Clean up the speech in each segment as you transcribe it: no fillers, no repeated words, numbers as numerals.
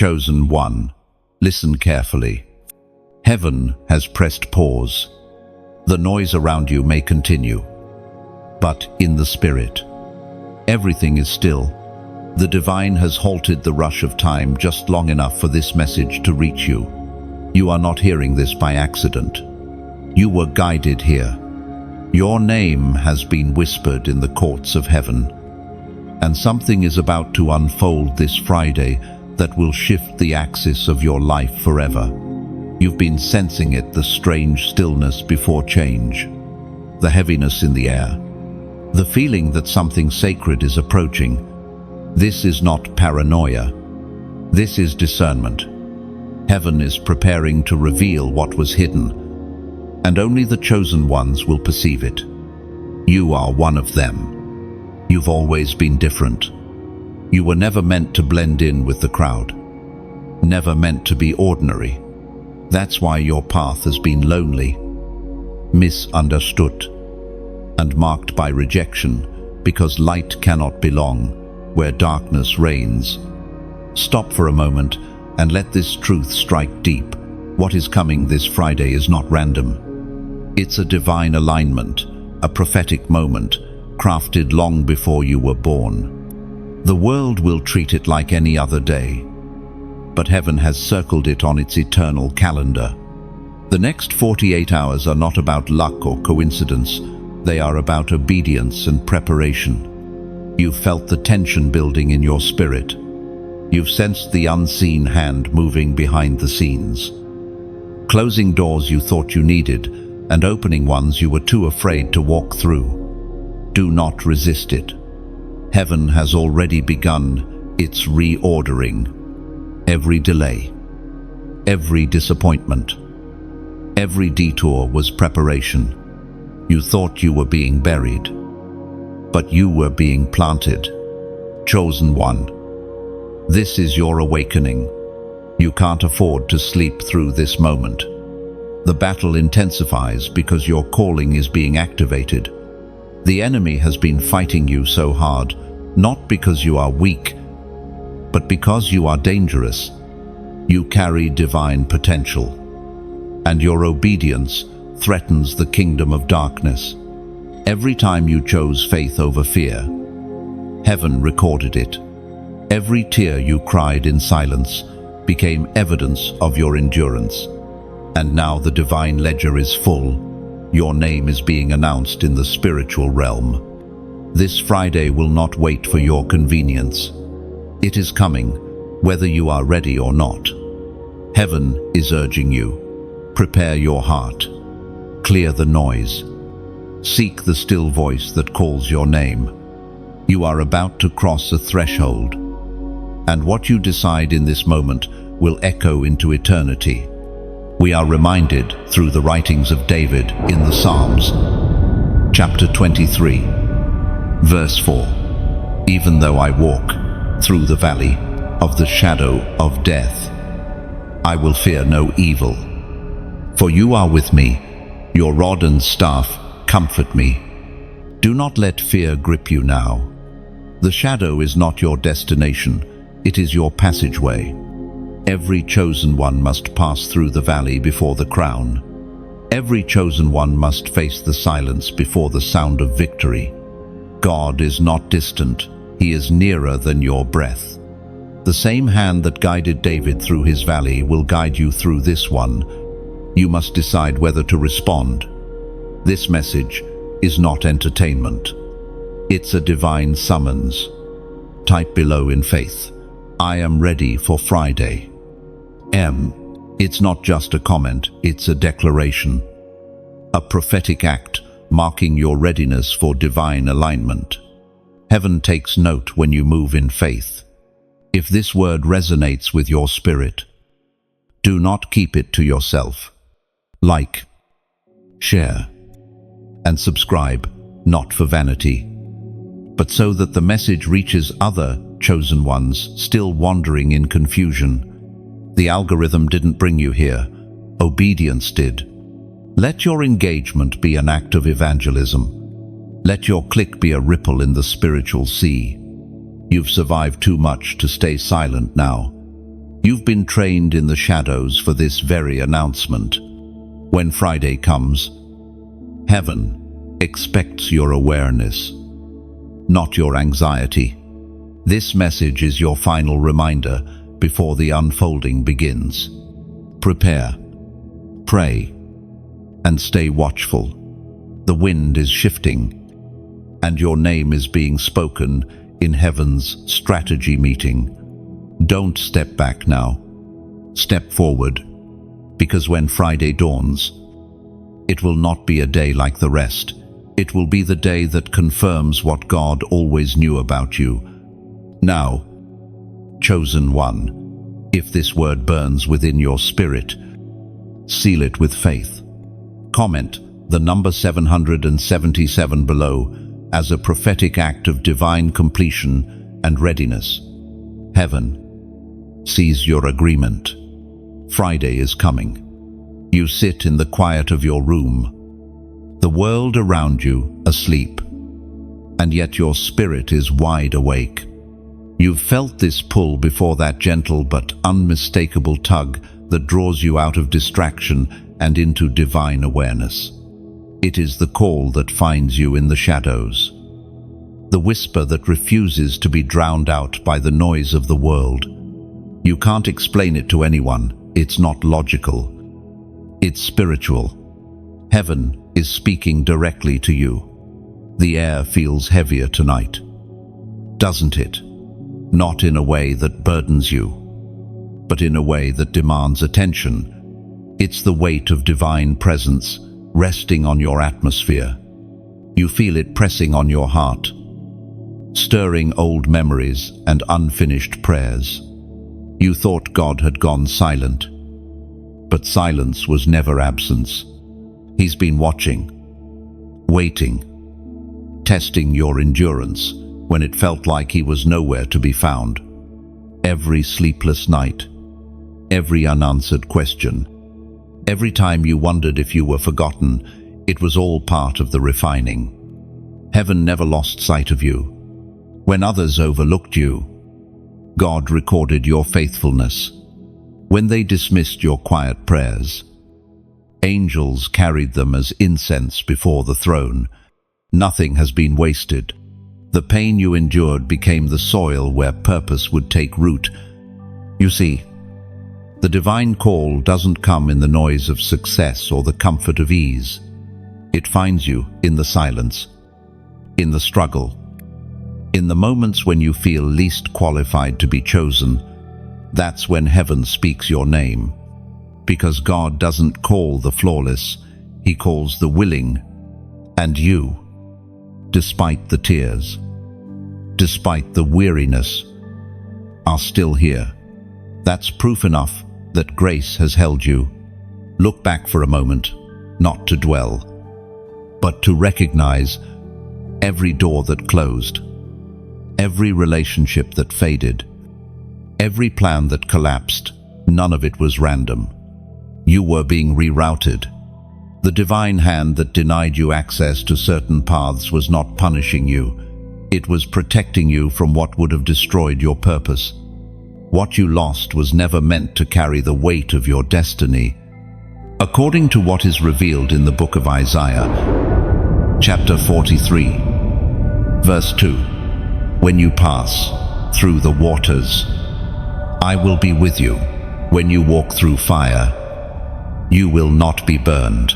Chosen one, listen carefully. Heaven has pressed pause. The noise around you may continue, but in the spirit, everything is still. The divine has halted the rush of time just long enough for this message to reach you. You are not hearing this by accident. You were guided here. Your name has been whispered in the courts of heaven, and something is about to unfold this Friday that will shift the axis of your life forever. You've been sensing it, the strange stillness before change, the heaviness in the air, the feeling that something sacred is approaching. This is not paranoia. This is discernment. Heaven is preparing to reveal what was hidden, and only the chosen ones will perceive it. You are one of them. You've always been different. You were never meant to blend in with the crowd, never meant to be ordinary. That's why your path has been lonely, misunderstood, and marked by rejection, because light cannot belong where darkness reigns. Stop for a moment and let this truth strike deep. What is coming this Friday is not random. It's a divine alignment, a prophetic moment, crafted long before you were born. The world will treat it like any other day, but heaven has circled it on its eternal calendar. The next 48 hours are not about luck or coincidence. They are about obedience and preparation. You've felt the tension building in your spirit. You've sensed the unseen hand moving behind the scenes. Closing doors you thought you needed, and opening ones you were too afraid to walk through. Do not resist it. Heaven has already begun its reordering. Every delay, every disappointment, every detour was preparation. You thought you were being buried, but you were being planted. Chosen one, this is your awakening. You can't afford to sleep through this moment. The battle intensifies because your calling is being activated. The enemy has been fighting you so hard, not because you are weak, but because you are dangerous. You carry divine potential, and your obedience threatens the kingdom of darkness. Every time you chose faith over fear, heaven recorded it. Every tear you cried in silence became evidence of your endurance. And now the divine ledger is full. Your name is being announced in the spiritual realm. This Friday will not wait for your convenience. It is coming, whether you are ready or not. Heaven is urging you. Prepare your heart. Clear the noise. Seek the still voice that calls your name. You are about to cross a threshold, and what you decide in this moment will echo into eternity. We are reminded through the writings of David in the Psalms. Chapter 23, verse 4. Even though I walk through the valley of the shadow of death, I will fear no evil. For you are with me, your rod and staff comfort me. Do not let fear grip you now. The shadow is not your destination, it is your passageway. Every chosen one must pass through the valley before the crown. Every chosen one must face the silence before the sound of victory. God is not distant, He is nearer than your breath. The same hand that guided David through his valley will guide you through this one. You must decide whether to respond. This message is not entertainment. It's a divine summons. Type below in faith, I am ready for Friday. It's not just a comment, it's a declaration. A prophetic act marking your readiness for divine alignment. Heaven takes note when you move in faith. If this word resonates with your spirit, do not keep it to yourself. Like, share, and subscribe, not for vanity, but so that the message reaches other chosen ones still wandering in confusion. The algorithm didn't bring you here, obedience did. Let your engagement be an act of evangelism. Let your click be a ripple in the spiritual sea. You've survived too much to stay silent now. You've been trained in the shadows for this very announcement. When Friday comes, heaven expects your awareness, not your anxiety. This message is your final reminder before the unfolding begins. Prepare, pray, and stay watchful. The wind is shifting, and your name is being spoken in heaven's strategy meeting. Don't step back now. Step forward, because when Friday dawns, it will not be a day like the rest. It will be the day that confirms what God always knew about you. Now, chosen one, if this word burns within your spirit, seal it with faith. Comment the number 777 below as a prophetic act of divine completion and readiness. Heaven sees your agreement. Friday is coming. You sit in the quiet of your room, the world around you asleep, and yet your spirit is wide awake. You've felt this pull before, that gentle but unmistakable tug that draws you out of distraction and into divine awareness. It is the call that finds you in the shadows, the whisper that refuses to be drowned out by the noise of the world. You can't explain it to anyone. It's not logical. It's spiritual. Heaven is speaking directly to you. The air feels heavier tonight, doesn't it? Not in a way that burdens you, but in a way that demands attention. It's the weight of divine presence resting on your atmosphere. You feel it pressing on your heart, stirring old memories and unfinished prayers. You thought God had gone silent, but silence was never absence. He's been watching, waiting, testing your endurance when it felt like he was nowhere to be found. Every sleepless night, every unanswered question, every time you wondered if you were forgotten, it was all part of the refining. Heaven never lost sight of you. When others overlooked you, God recorded your faithfulness. When they dismissed your quiet prayers, angels carried them as incense before the throne. Nothing has been wasted. The pain you endured became the soil where purpose would take root. You see, the divine call doesn't come in the noise of success or the comfort of ease. It finds you in the silence, in the struggle, in the moments when you feel least qualified to be chosen. That's when heaven speaks your name. Because God doesn't call the flawless, He calls the willing. And you, despite the tears, despite the weariness, are still here. That's proof enough that grace has held you. Look back for a moment, not to dwell, but to recognize every door that closed, every relationship that faded, every plan that collapsed. None of it was random. You were being rerouted. The divine hand that denied you access to certain paths was not punishing you. It was protecting you from what would have destroyed your purpose. What you lost was never meant to carry the weight of your destiny. According to what is revealed in the book of Isaiah, chapter 43, verse 2, when you pass through the waters, I will be with you. When you walk through fire, you will not be burned.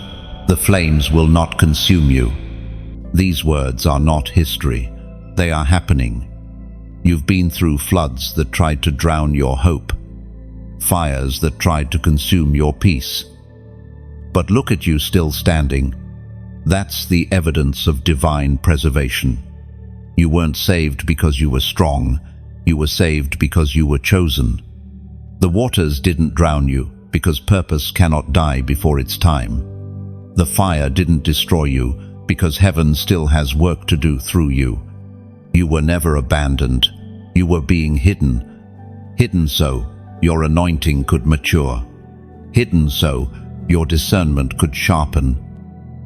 The flames will not consume you. These words are not history. They are happening. You've been through floods that tried to drown your hope, fires that tried to consume your peace. But look at you still standing. That's the evidence of divine preservation. You weren't saved because you were strong. You were saved because you were chosen. The waters didn't drown you because purpose cannot die before its time. The fire didn't destroy you because heaven still has work to do through you. You were never abandoned. You were being hidden. Hidden so your anointing could mature. Hidden so your discernment could sharpen.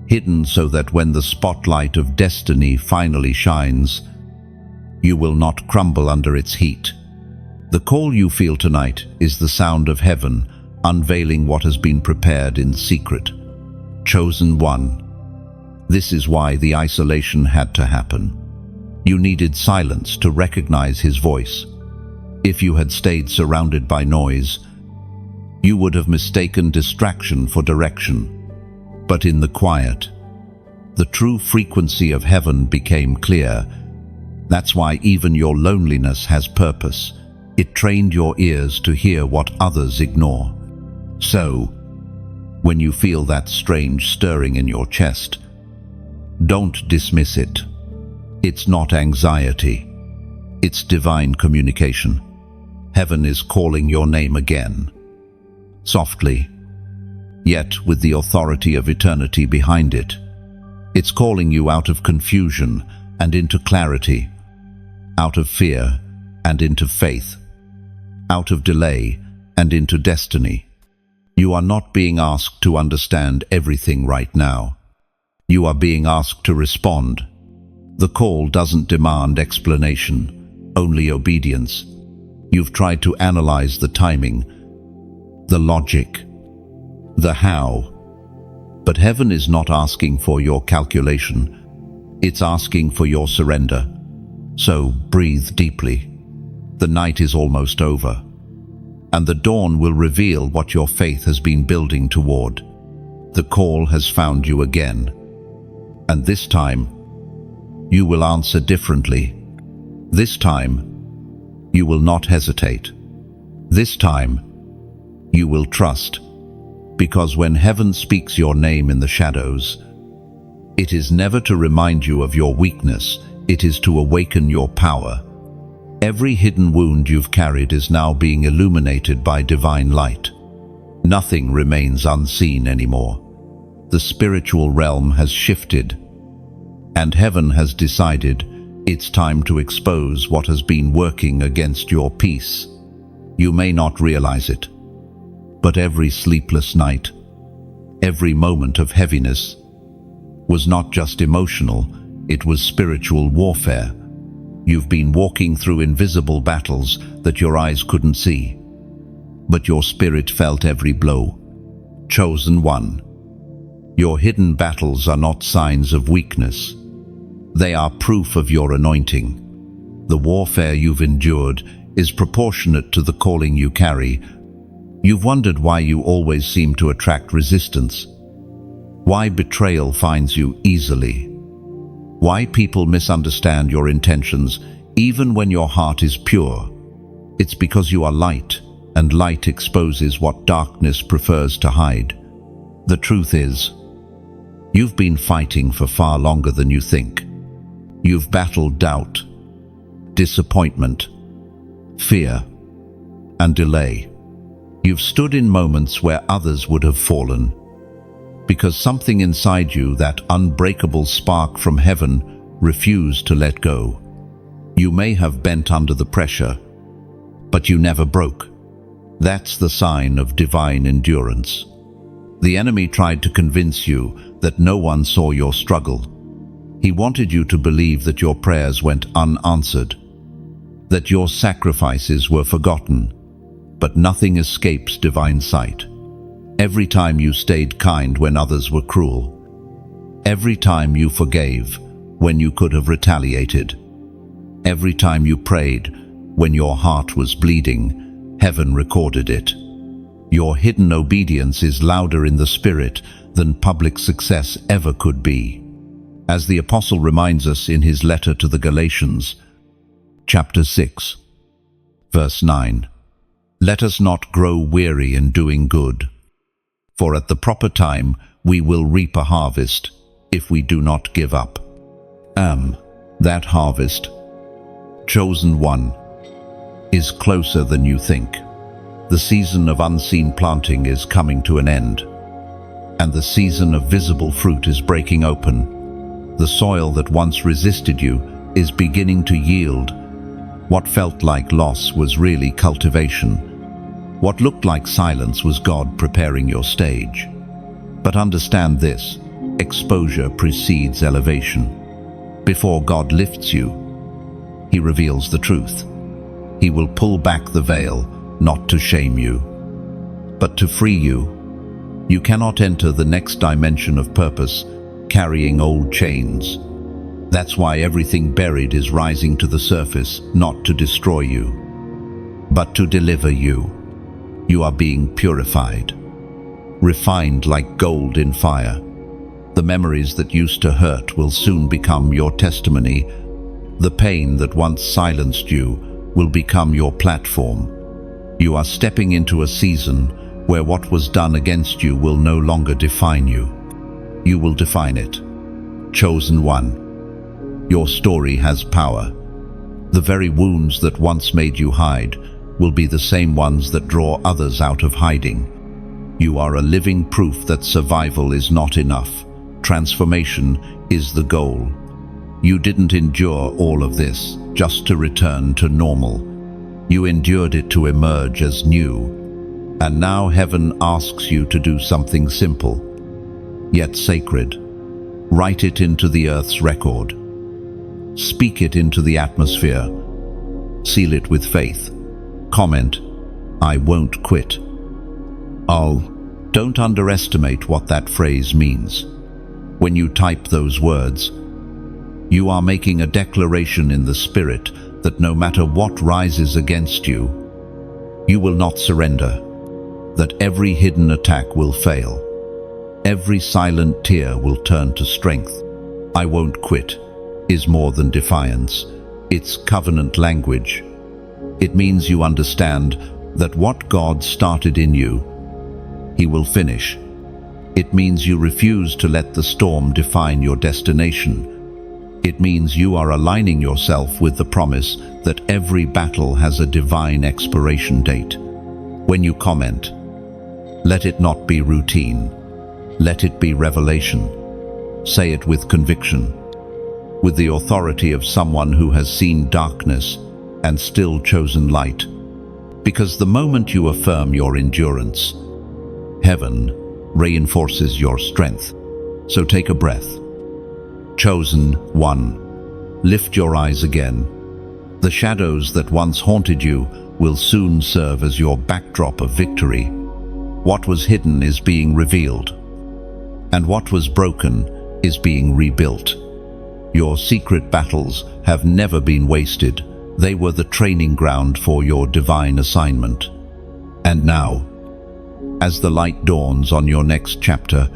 Hidden so that when the spotlight of destiny finally shines, you will not crumble under its heat. The call you feel tonight is the sound of heaven unveiling what has been prepared in secret. Chosen one. This is why the isolation had to happen. You needed silence to recognize his voice. If you had stayed surrounded by noise, you would have mistaken distraction for direction. But in the quiet, the true frequency of heaven became clear. That's why even your loneliness has purpose. It trained your ears to hear what others ignore. So, when you feel that strange stirring in your chest, don't dismiss it. It's not anxiety. It's divine communication. Heaven is calling your name again. Softly, yet with the authority of eternity behind it. It's calling you out of confusion and into clarity, out of fear and into faith, out of delay and into destiny. You are not being asked to understand everything right now. You are being asked to respond. The call doesn't demand explanation, only obedience. You've tried to analyze the timing, the logic, the how. But heaven is not asking for your calculation. It's asking for your surrender. So breathe deeply. The night is almost over, and the dawn will reveal what your faith has been building toward. The call has found you again, and this time, you will answer differently. This time, you will not hesitate. This time, you will trust, because when heaven speaks your name in the shadows, it is never to remind you of your weakness, it is to awaken your power. Every hidden wound you've carried is now being illuminated by divine light. Nothing remains unseen anymore. The spiritual realm has shifted, and heaven has decided it's time to expose what has been working against your peace. You may not realize it, but every sleepless night, every moment of heaviness, was not just emotional, it was spiritual warfare. You've been walking through invisible battles that your eyes couldn't see, but your spirit felt every blow. Chosen one. Your hidden battles are not signs of weakness. They are proof of your anointing. The warfare you've endured is proportionate to the calling you carry. You've wondered why you always seem to attract resistance, why betrayal finds you easily, why people misunderstand your intentions even when your heart is pure. It's because you are light, and light exposes what darkness prefers to hide. The truth is, you've been fighting for far longer than you think. You've battled doubt, disappointment, fear, and delay. You've stood in moments where others would have fallen, because something inside you, that unbreakable spark from heaven, refused to let go. You may have bent under the pressure, but you never broke. That's the sign of divine endurance. The enemy tried to convince you that no one saw your struggle. He wanted you to believe that your prayers went unanswered, that your sacrifices were forgotten. But nothing escapes divine sight. Every time you stayed kind when others were cruel, every time you forgave when you could have retaliated, every time you prayed when your heart was bleeding, heaven recorded it. Your hidden obedience is louder in the spirit than public success ever could be. As the apostle reminds us in his letter to the Galatians, chapter 6, verse 9, "Let us not grow weary in doing good, for at the proper time we will reap a harvest if we do not give up." That harvest, chosen one, is closer than you think. The season of unseen planting is coming to an end, and the season of visible fruit is breaking open. The soil that once resisted you is beginning to yield. What felt like loss was really cultivation. What looked like silence was God preparing your stage. But understand this, exposure precedes elevation. Before God lifts you, He reveals the truth. He will pull back the veil, not to shame you, but to free you. You cannot enter the next dimension of purpose carrying old chains. That's why everything buried is rising to the surface, not to destroy you, but to deliver you. You are being purified, refined like gold in fire. The memories that used to hurt will soon become your testimony. The pain that once silenced you will become your platform. You are stepping into a season where what was done against you will no longer define you. You will define it. Chosen one. Your story has power. The very wounds that once made you hide will be the same ones that draw others out of hiding. You are a living proof that survival is not enough. Transformation is the goal. You didn't endure all of this just to return to normal. You endured it to emerge as new. And now heaven asks you to do something simple, yet sacred. Write it into the earth's record. Speak it into the atmosphere. Seal it with faith. Comment, "I won't quit." Oh, don't underestimate what that phrase means. When you type those words, you are making a declaration in the spirit that no matter what rises against you, you will not surrender, that every hidden attack will fail. Every silent tear will turn to strength. "I won't quit" is more than defiance. It's covenant language. It means you understand that what God started in you, He will finish. It means you refuse to let the storm define your destination. It means you are aligning yourself with the promise that every battle has a divine expiration date. When you comment, let it not be routine. Let it be revelation. Say it with conviction, with the authority of someone who has seen darkness and still chosen light. Because the moment you affirm your endurance, heaven reinforces your strength. So take a breath. Chosen one. Lift your eyes again. The shadows that once haunted you will soon serve as your backdrop of victory. What was hidden is being revealed, and what was broken is being rebuilt. Your secret battles have never been wasted. They were the training ground for your divine assignment. And now, as the light dawns on your next chapter,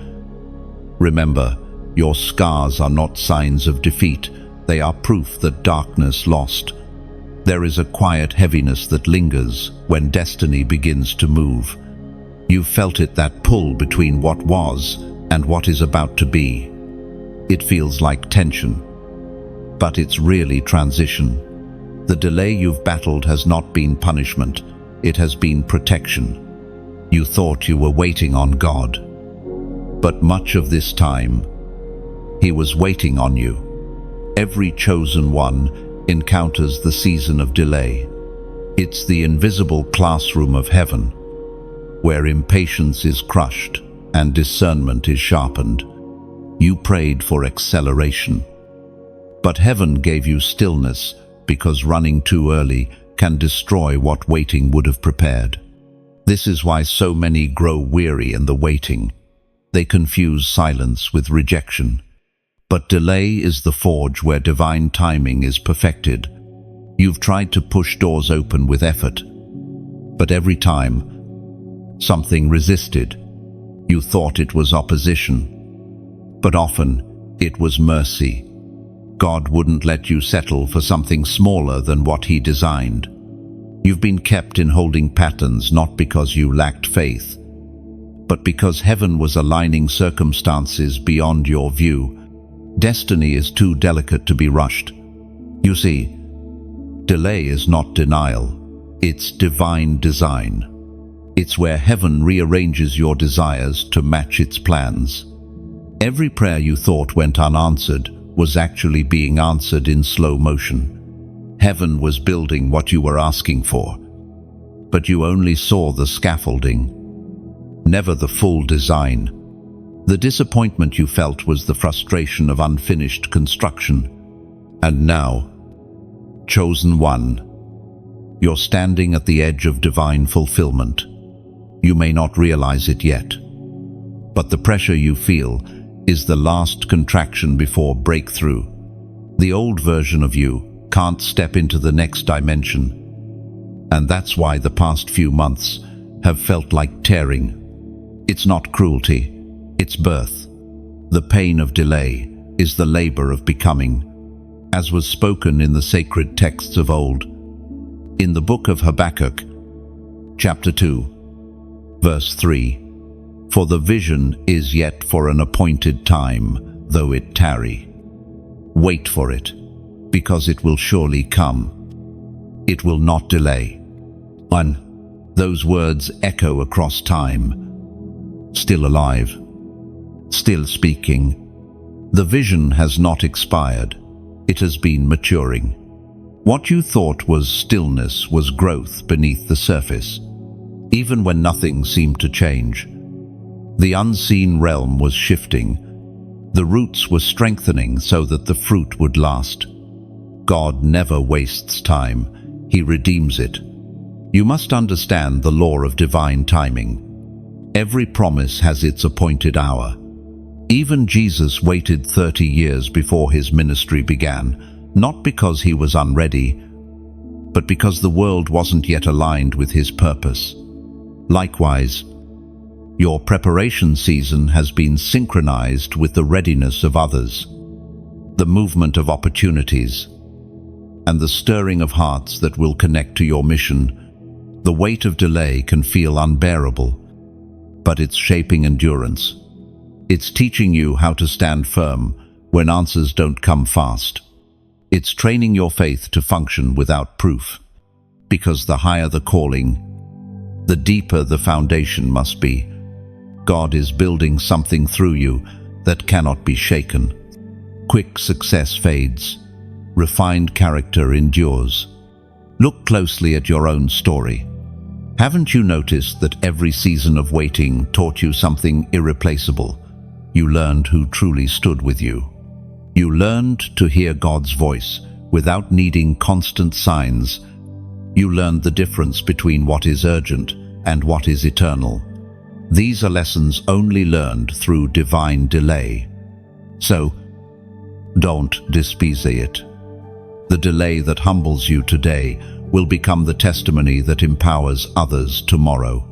remember, your scars are not signs of defeat. They are proof that darkness lost. There is a quiet heaviness that lingers when destiny begins to move. You felt it, that pull between what was and what is about to be. It feels like tension, but it's really transition. The delay you've battled has not been punishment, it has been protection. You thought you were waiting on God, but much of this time, He was waiting on you. Every chosen one encounters the season of delay. It's the invisible classroom of heaven, where impatience is crushed and discernment is sharpened. You prayed for acceleration, but heaven gave you stillness, because running too early can destroy what waiting would have prepared. This is why so many grow weary in the waiting. They confuse silence with rejection. But delay is the forge where divine timing is perfected. You've tried to push doors open with effort, but every time, something resisted. You thought it was opposition, but often it was mercy. God wouldn't let you settle for something smaller than what He designed. You've been kept in holding patterns not because you lacked faith, but because heaven was aligning circumstances beyond your view. Destiny is too delicate to be rushed. You see, delay is not denial, it's divine design. It's where heaven rearranges your desires to match its plans. Every prayer you thought went unanswered was actually being answered in slow motion. Heaven was building what you were asking for, but you only saw the scaffolding, never the full design. The disappointment you felt was the frustration of unfinished construction. And now, chosen one, You're standing at the edge of divine fulfillment. You may not realize it yet, but the pressure you feel is the last contraction before breakthrough. The old version of you can't step into the next dimension, and that's why the past few months have felt like tearing. It's not cruelty, it's birth. The pain of delay is the labor of becoming, as was spoken in the sacred texts of old. In the book of Habakkuk, chapter 2, verse 3, "For the vision is yet for an appointed time, though it tarry. Wait for it, because it will surely come. It will not delay." And those words echo across time, still alive, still speaking. The vision has not expired. It has been maturing. What you thought was stillness was growth beneath the surface. Even when nothing seemed to change, the unseen realm was shifting. The roots were strengthening so that the fruit would last. God never wastes time. He redeems it. You must understand the law of divine timing. Every promise has its appointed hour. Even Jesus waited 30 years before his ministry began, not because he was unready, but because the world wasn't yet aligned with his purpose. Likewise, your preparation season has been synchronized with the readiness of others, the movement of opportunities, and the stirring of hearts that will connect to your mission. The weight of delay can feel unbearable, but it's shaping endurance. It's teaching you how to stand firm when answers don't come fast. It's training your faith to function without proof, because the higher the calling, the deeper the foundation must be. God is building something through you that cannot be shaken. Quick success fades. Refined character endures. Look closely at your own story. Haven't you noticed that every season of waiting taught you something irreplaceable? You learned who truly stood with you. You learned to hear God's voice without needing constant signs. You learned the difference between what is urgent and what is eternal. These are lessons only learned through divine delay. So, don't despise it. The delay that humbles you today will become the testimony that empowers others tomorrow.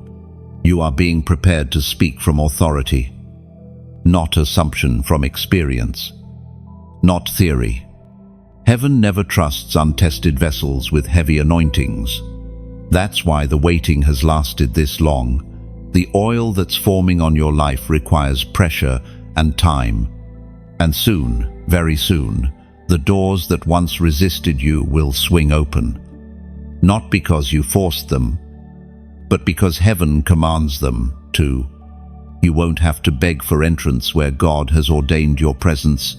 You are being prepared to speak from authority, not assumption from experience, not theory. Heaven never trusts untested vessels with heavy anointings. That's why the waiting has lasted this long. The oil that's forming on your life requires pressure and time. And soon, very soon, the doors that once resisted you will swing open. Not because you forced them, but because heaven commands them to. You won't have to beg for entrance where God has ordained your presence.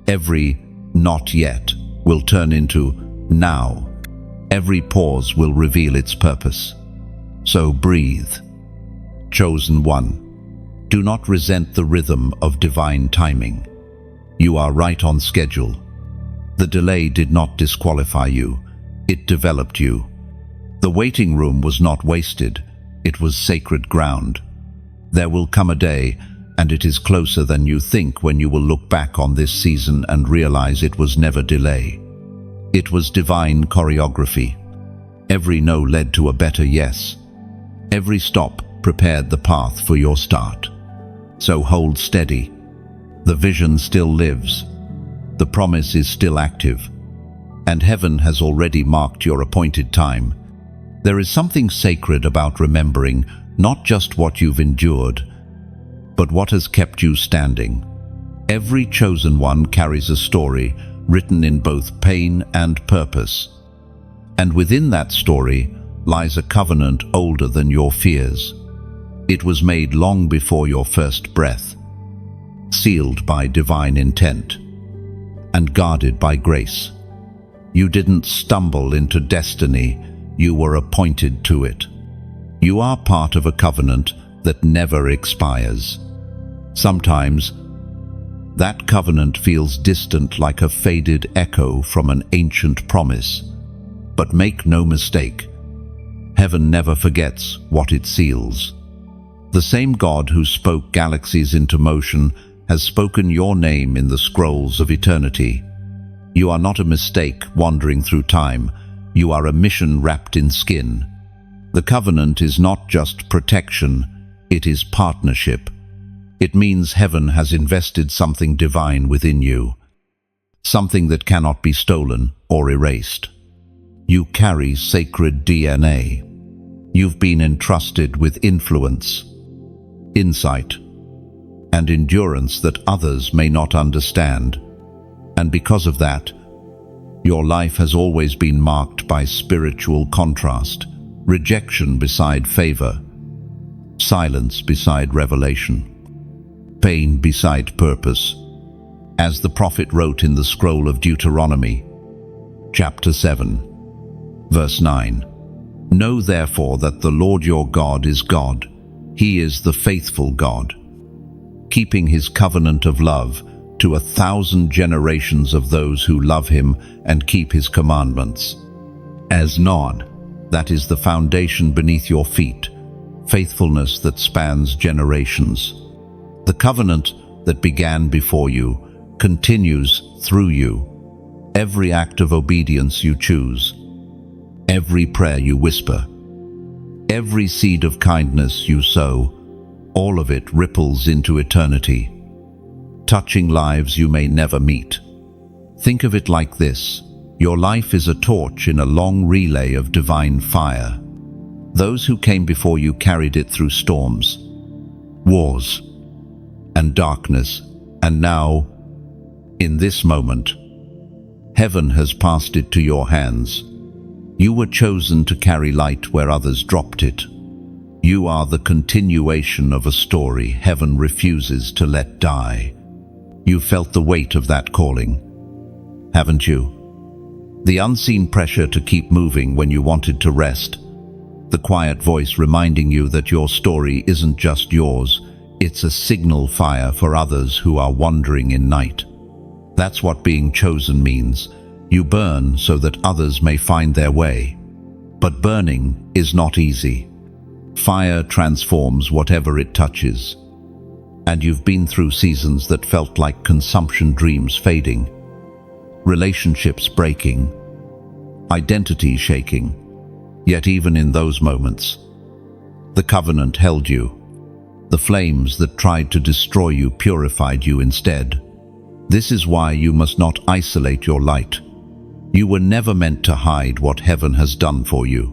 Every "not yet" will turn into "now." Every pause will reveal its purpose. So breathe. Chosen one, do not resent the rhythm of divine timing. You are right on schedule. The delay did not disqualify you. It developed you. The waiting room was not wasted. It was sacred ground. There will come a day, and it is closer than you think, when you will look back on this season and realize it was never delay. It was divine choreography. Every no led to a better yes. Every stop prepared the path for your start. So hold steady. The vision still lives. The promise is still active. And heaven has already marked your appointed time. There is something sacred about remembering not just what you've endured, but what has kept you standing. Every chosen one carries a story written in both pain and purpose. And within that story lies a covenant older than your fears. It was made long before your first breath, sealed by divine intent, and guarded by grace. You didn't stumble into destiny, you were appointed to it. You are part of a covenant that never expires. Sometimes, that covenant feels distant, like a faded echo from an ancient promise. But make no mistake, heaven never forgets what it seals. The same God who spoke galaxies into motion has spoken your name in the scrolls of eternity. You are not a mistake wandering through time. You are a mission wrapped in skin. The covenant is not just protection, it is partnership. It means heaven has invested something divine within you, something that cannot be stolen or erased. You carry sacred DNA. You've been entrusted with influence, insight, and endurance that others may not understand. And because of that, your life has always been marked by spiritual contrast, rejection beside favor, silence beside revelation, pain beside purpose. As the prophet wrote in the scroll of Deuteronomy, chapter 7, verse 9, "Know therefore that the Lord your God is God. He is the faithful God, keeping his covenant of love to 1,000 generations of those who love him and keep his commandments." As Nod, that is the foundation beneath your feet, faithfulness that spans generations. The covenant that began before you continues through you. Every act of obedience you choose, every prayer you whisper, every seed of kindness you sow, all of it ripples into eternity, touching lives you may never meet. Think of it like this: your life is a torch in a long relay of divine fire. Those who came before you carried it through storms, wars, and darkness, and now, in this moment, heaven has passed it to your hands. You were chosen to carry light where others dropped it. You are the continuation of a story heaven refuses to let die. You felt the weight of that calling, haven't you? The unseen pressure to keep moving when you wanted to rest. The quiet voice reminding you that your story isn't just yours, it's a signal fire for others who are wandering in night. That's what being chosen means. You burn so that others may find their way. But burning is not easy. Fire transforms whatever it touches. And you've been through seasons that felt like consumption dreams fading, relationships breaking, identity shaking. Yet even in those moments, the covenant held you. The flames that tried to destroy you purified you instead. This is why you must not isolate your light. You were never meant to hide what heaven has done for you.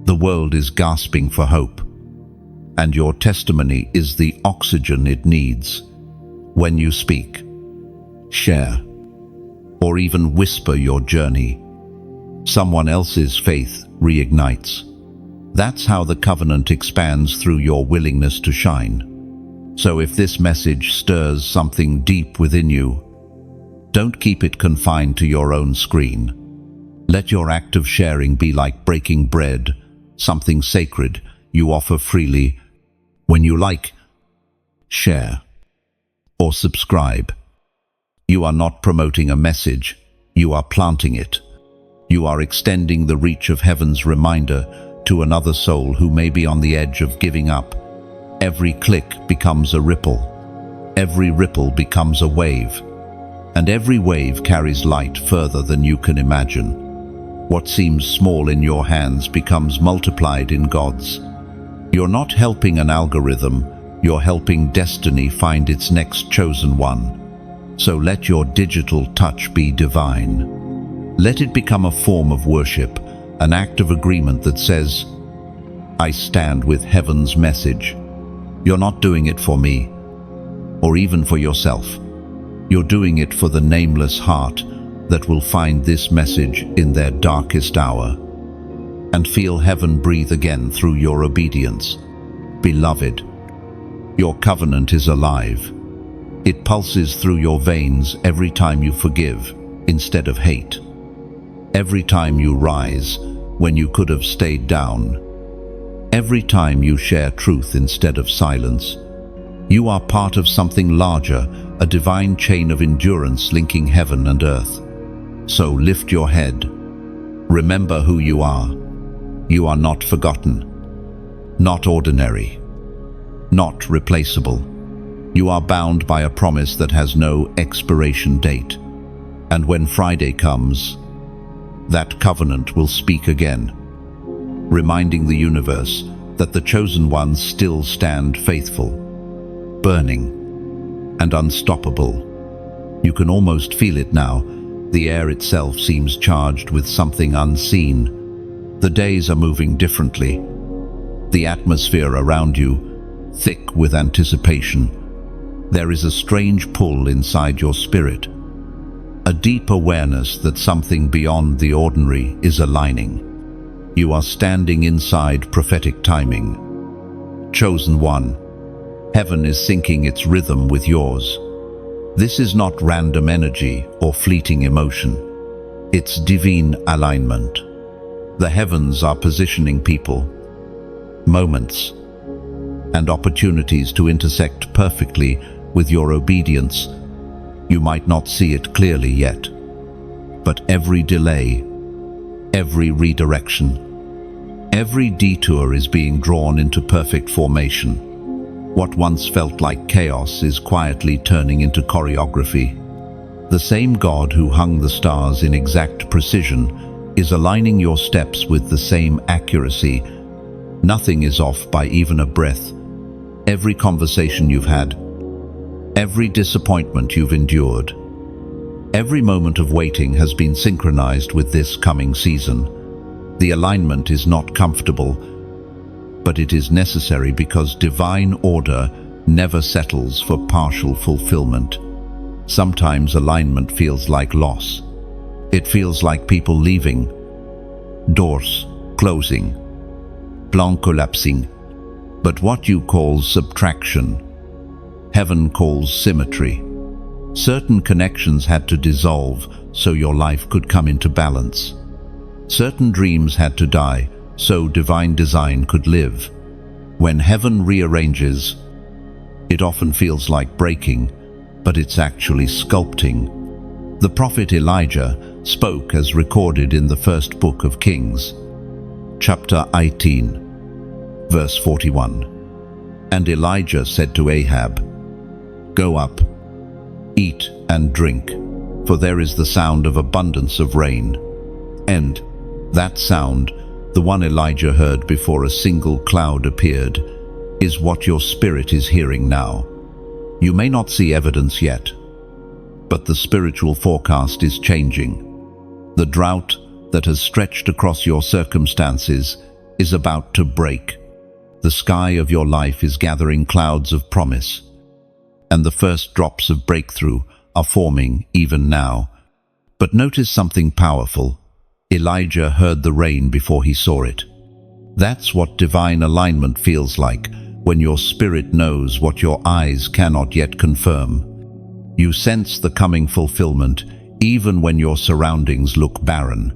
The world is gasping for hope, and your testimony is the oxygen it needs. When you speak, share, or even whisper your journey, someone else's faith reignites. That's how the covenant expands through your willingness to shine. So if this message stirs something deep within you, don't keep it confined to your own screen. Let your act of sharing be like breaking bread, something sacred you offer freely. When you like, share, or subscribe, you are not promoting a message, you are planting it. You are extending the reach of heaven's reminder to another soul who may be on the edge of giving up. Every click becomes a ripple. Every ripple becomes a wave. And every wave carries light further than you can imagine. What seems small in your hands becomes multiplied in God's. You're not helping an algorithm, you're helping destiny find its next chosen one. So let your digital touch be divine. Let it become a form of worship, an act of agreement that says, I stand with heaven's message. You're not doing it for me, or even for yourself. You're doing it for the nameless heart that will find this message in their darkest hour and feel heaven breathe again through your obedience. Beloved, your covenant is alive. It pulses through your veins every time you forgive instead of hate. Every time you rise when you could have stayed down. Every time you share truth instead of silence. You are part of something larger, a divine chain of endurance linking heaven and earth. So lift your head, Remember who you are. You are not forgotten, not ordinary, not replaceable. You are bound by a promise that has no expiration date. And when Friday comes, that covenant will speak again, reminding the universe that the chosen ones still stand faithful, burning, and unstoppable. You can almost feel it now. The air itself seems charged with something unseen. The days are moving differently. The atmosphere around you, thick with anticipation. There is a strange pull inside your spirit, a deep awareness that something beyond the ordinary is aligning. You are standing inside prophetic timing. Chosen one, heaven is syncing its rhythm with yours. This is not random energy or fleeting emotion. It's divine alignment. The heavens are positioning people, moments, and opportunities to intersect perfectly with your obedience. You might not see it clearly yet, but every delay, every redirection, every detour is being drawn into perfect formation. What once felt like chaos is quietly turning into choreography. The same God who hung the stars in exact precision is aligning your steps with the same accuracy. Nothing is off by even a breath. Every conversation you've had, every disappointment you've endured, every moment of waiting has been synchronized with this coming season. The alignment is not comfortable, but it is necessary because divine order never settles for partial fulfillment. Sometimes alignment feels like loss. It feels like people leaving, doors closing, plans collapsing. But what you call subtraction, heaven calls symmetry. Certain connections had to dissolve so your life could come into balance. Certain dreams had to die so divine design could live. When heaven rearranges, it often feels like breaking, but it's actually sculpting. The prophet Elijah spoke as recorded in the first book of Kings, chapter 18, verse 41. And Elijah said to Ahab, "Go up, eat and drink, for there is the sound of abundance of rain." And that sound, the one Elijah heard before a single cloud appeared, is what your spirit is hearing now. You may not see evidence yet, but the spiritual forecast is changing. The drought that has stretched across your circumstances is about to break. The sky of your life is gathering clouds of promise, and the first drops of breakthrough are forming even now. But notice something powerful. Elijah heard the rain before he saw it. That's what divine alignment feels like, when your spirit knows what your eyes cannot yet confirm. You sense the coming fulfillment, even when your surroundings look barren.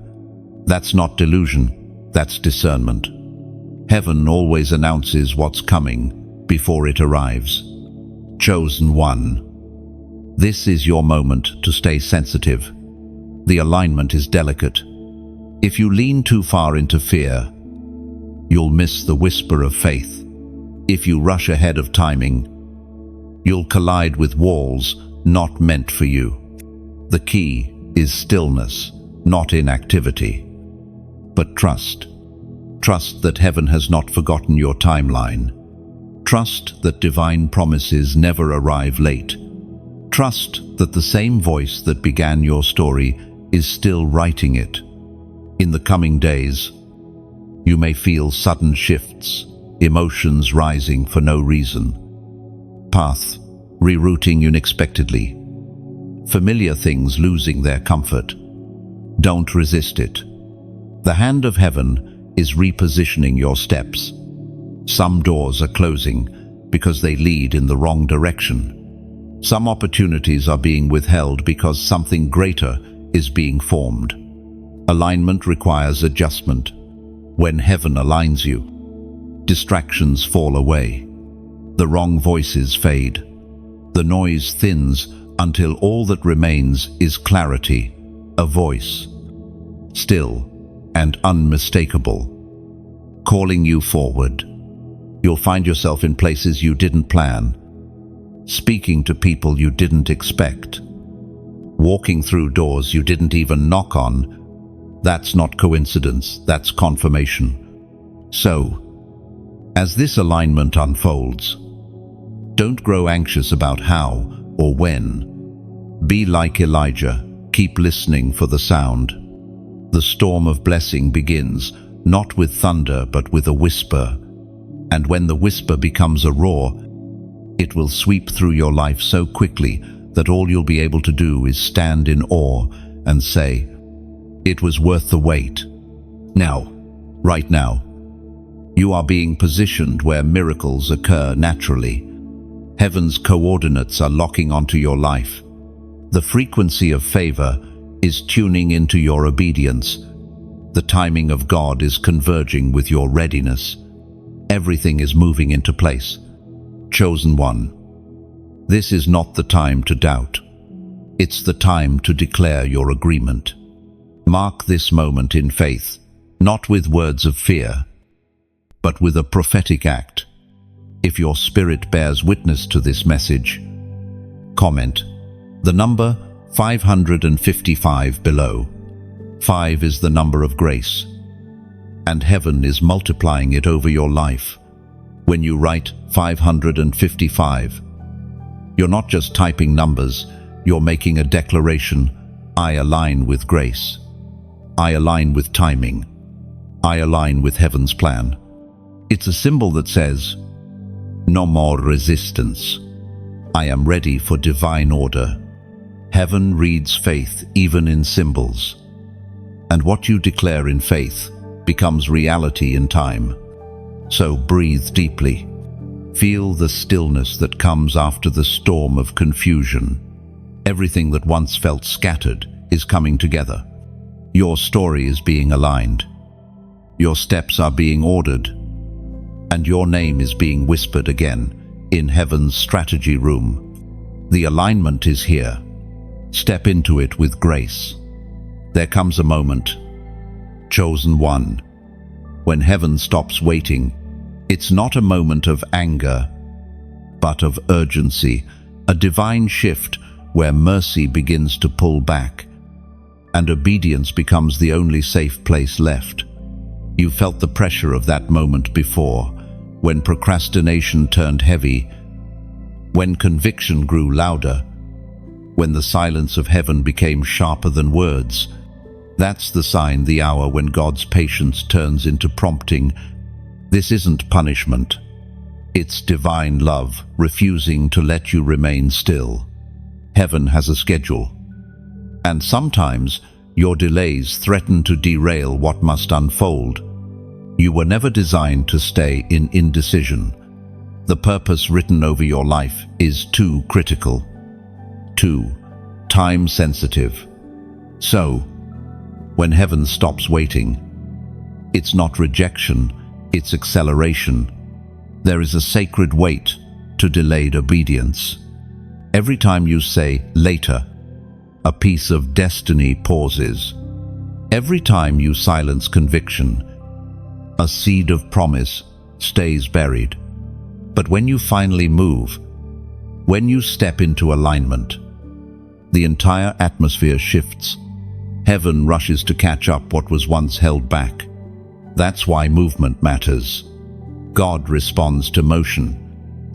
That's not delusion, that's discernment. Heaven always announces what's coming before it arrives. Chosen one, this is your moment to stay sensitive. The alignment is delicate. If you lean too far into fear, you'll miss the whisper of faith. If you rush ahead of timing, you'll collide with walls not meant for you. The key is stillness, not inactivity. But trust. Trust that heaven has not forgotten your timeline. Trust that divine promises never arrive late. Trust that the same voice that began your story is still writing it. In the coming days, you may feel sudden shifts, emotions rising for no reason, path rerouting unexpectedly, familiar things losing their comfort. Don't resist it. The hand of heaven is repositioning your steps. Some doors are closing because they lead in the wrong direction. Some opportunities are being withheld because something greater is being formed. Alignment requires adjustment. When heaven aligns you, distractions fall away. The wrong voices fade. The noise thins until all that remains is clarity, a voice, still and unmistakable, calling you forward. You'll find yourself in places you didn't plan, speaking to people you didn't expect, walking through doors you didn't even knock on. That's not coincidence, that's confirmation. So, as this alignment unfolds, don't grow anxious about how or when. Be like Elijah, keep listening for the sound. The storm of blessing begins, not with thunder but with a whisper. And when the whisper becomes a roar, it will sweep through your life so quickly that all you'll be able to do is stand in awe and say, "It was worth the wait." Now, right now, you are being positioned where miracles occur naturally. Heaven's coordinates are locking onto your life. The frequency of favor is tuning into your obedience. The timing of God is converging with your readiness. Everything is moving into place. Chosen one, this is not the time to doubt. It's the time to declare your agreement. Mark this moment in faith, not with words of fear, but with a prophetic act. If your spirit bears witness to this message, comment the number 555 below. 5 is the number of grace, and heaven is multiplying it over your life. When you write 555, you're not just typing numbers, you're making a declaration. I align with grace. I align with timing. I align with heaven's plan. It's a symbol that says, no more resistance. I am ready for divine order. Heaven reads faith even in symbols. And what you declare in faith becomes reality in time. So breathe deeply. Feel the stillness that comes after the storm of confusion. Everything that once felt scattered is coming together. Your story is being aligned. Your steps are being ordered. And your name is being whispered again in heaven's strategy room. The alignment is here. Step into it with grace. There comes a moment, chosen one, when heaven stops waiting. It's not a moment of anger, but of urgency, a divine shift where mercy begins to pull back, and obedience becomes the only safe place left. You felt the pressure of that moment before, when procrastination turned heavy, when conviction grew louder, when the silence of heaven became sharper than words. That's the sign, the hour when God's patience turns into prompting. This isn't punishment. It's divine love, refusing to let you remain still. Heaven has a schedule. And sometimes your delays threaten to derail what must unfold. You were never designed to stay in indecision. The purpose written over your life is too critical, too time-sensitive. So, when heaven stops waiting, it's not rejection, it's acceleration. There is a sacred weight to delayed obedience. Every time you say later, a piece of destiny pauses. Every time you silence conviction, a seed of promise stays buried. But when you finally move, when you step into alignment, the entire atmosphere shifts. Heaven rushes to catch up what was once held back. That's why movement matters. God responds to motion.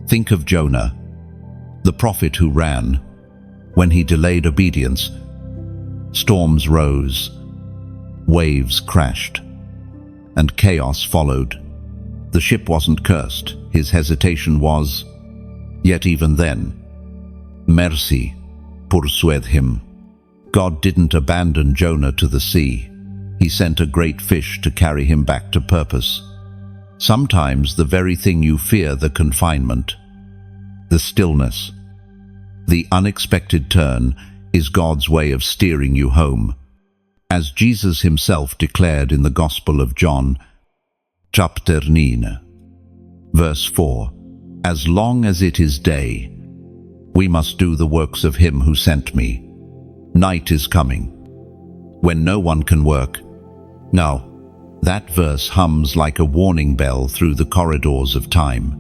Think of Jonah, the prophet who ran. When he delayed obedience, storms rose, waves crashed, and chaos followed. The ship wasn't cursed, his hesitation was. Yet even then, mercy pursued him. God didn't abandon Jonah to the sea. He sent a great fish to carry him back to purpose. Sometimes the very thing you fear, the confinement, the stillness, the unexpected turn, is God's way of steering you home. As Jesus himself declared in the Gospel of John, chapter 9, verse 4, "As long as it is day, we must do the works of him who sent me. Night is coming, when no one can work. Now, That verse hums like a warning bell through the corridors of time.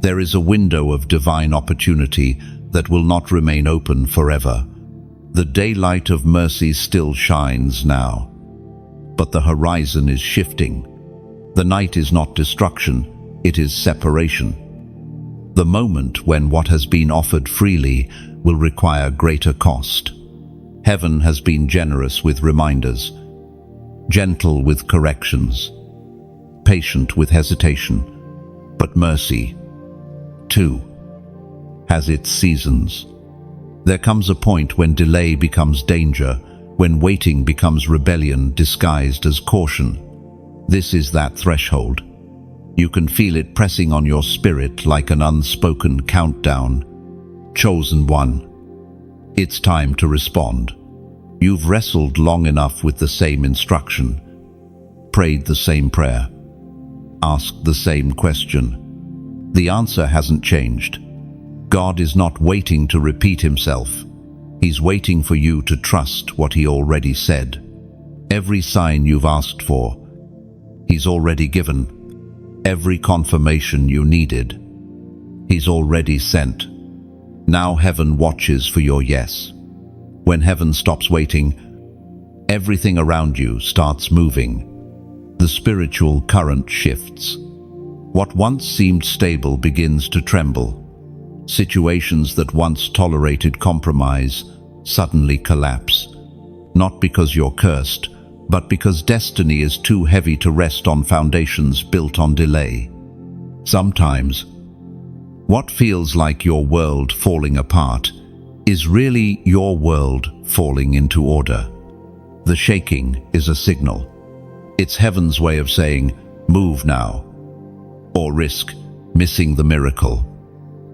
There is a window of divine opportunity that will not remain open forever. The daylight of mercy still shines now, but the horizon is shifting. The night is not destruction, it is separation. The moment when what has been offered freely will require greater cost. Heaven has been generous with reminders, gentle with corrections, patient with hesitation, but mercy, too, has its seasons. There comes a point when delay becomes danger, when waiting becomes rebellion disguised as caution. This is that threshold. You can feel it pressing on your spirit like an unspoken countdown. Chosen one. It's time to respond. You've wrestled long enough with the same instruction, prayed the same prayer, asked the same question. The answer hasn't changed. God is not waiting to repeat himself. He's waiting for you to trust what he already said. Every sign you've asked for, he's already given. Every confirmation you needed, he's already sent. Now heaven watches for your yes. When heaven stops waiting, everything around you starts moving. The spiritual current shifts. What once seemed stable begins to tremble. Situations that once tolerated compromise suddenly collapse. Not because you're cursed, but because destiny is too heavy to rest on foundations built on delay. Sometimes, what feels like your world falling apart is really your world falling into order. The shaking is a signal. It's heaven's way of saying, move now, or risk missing the miracle.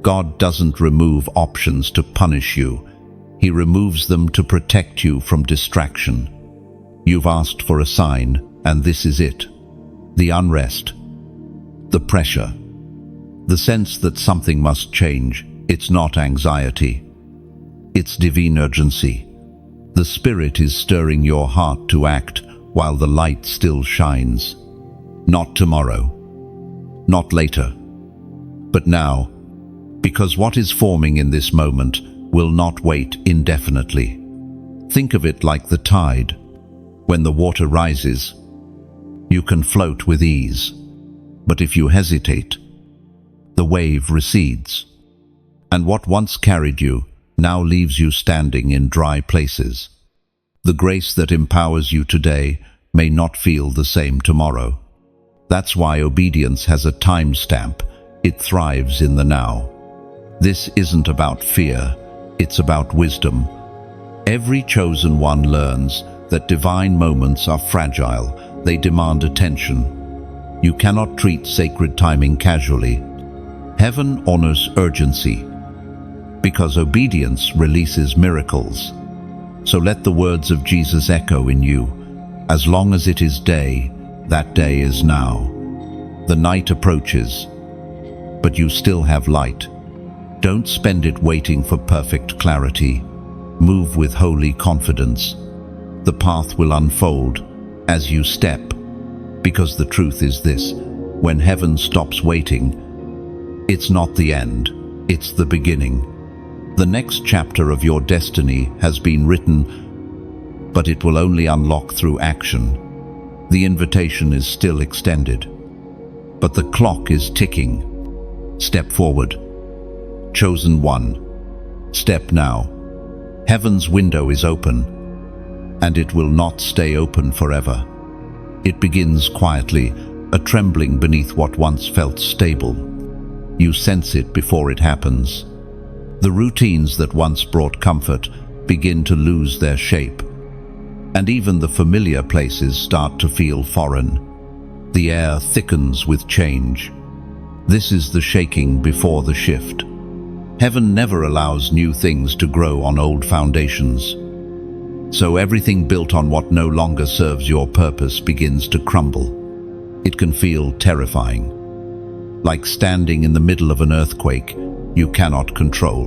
God doesn't remove options to punish you. He removes them to protect you from distraction. You've asked for a sign, and this is it. The unrest, the pressure, the sense that something must change. It's not anxiety. It's divine urgency. The Spirit is stirring your heart to act while the light still shines. Not tomorrow, not later, but now, because what is forming in this moment will not wait indefinitely. Think of it like the tide. When the water rises, you can float with ease. But if you hesitate, the wave recedes. And what once carried you now leaves you standing in dry places. The grace that empowers you today may not feel the same tomorrow. That's why obedience has a time stamp. It thrives in the now. This isn't about fear, it's about wisdom. Every chosen one learns that divine moments are fragile. They demand attention. You cannot treat sacred timing casually. Heaven honors urgency, because obedience releases miracles. So let the words of Jesus echo in you. As long as it is day, that day is now. The night approaches, but you still have light. Don't spend it waiting for perfect clarity. Move with holy confidence. The path will unfold as you step, because the truth is this: when heaven stops waiting, it's not the end, it's the beginning. The next chapter of your destiny has been written, but it will only unlock through action. The invitation is still extended, but the clock is ticking. Step forward. Chosen one. Step now. Heaven's window is open, and it will not stay open forever. It begins quietly, a trembling beneath what once felt stable. You sense it before it happens. The routines that once brought comfort begin to lose their shape, and even the familiar places start to feel foreign. The air thickens with change. This is the shaking before the shift. Heaven never allows new things to grow on old foundations. So everything built on what no longer serves your purpose begins to crumble. It can feel terrifying, like standing in the middle of an earthquake you cannot control.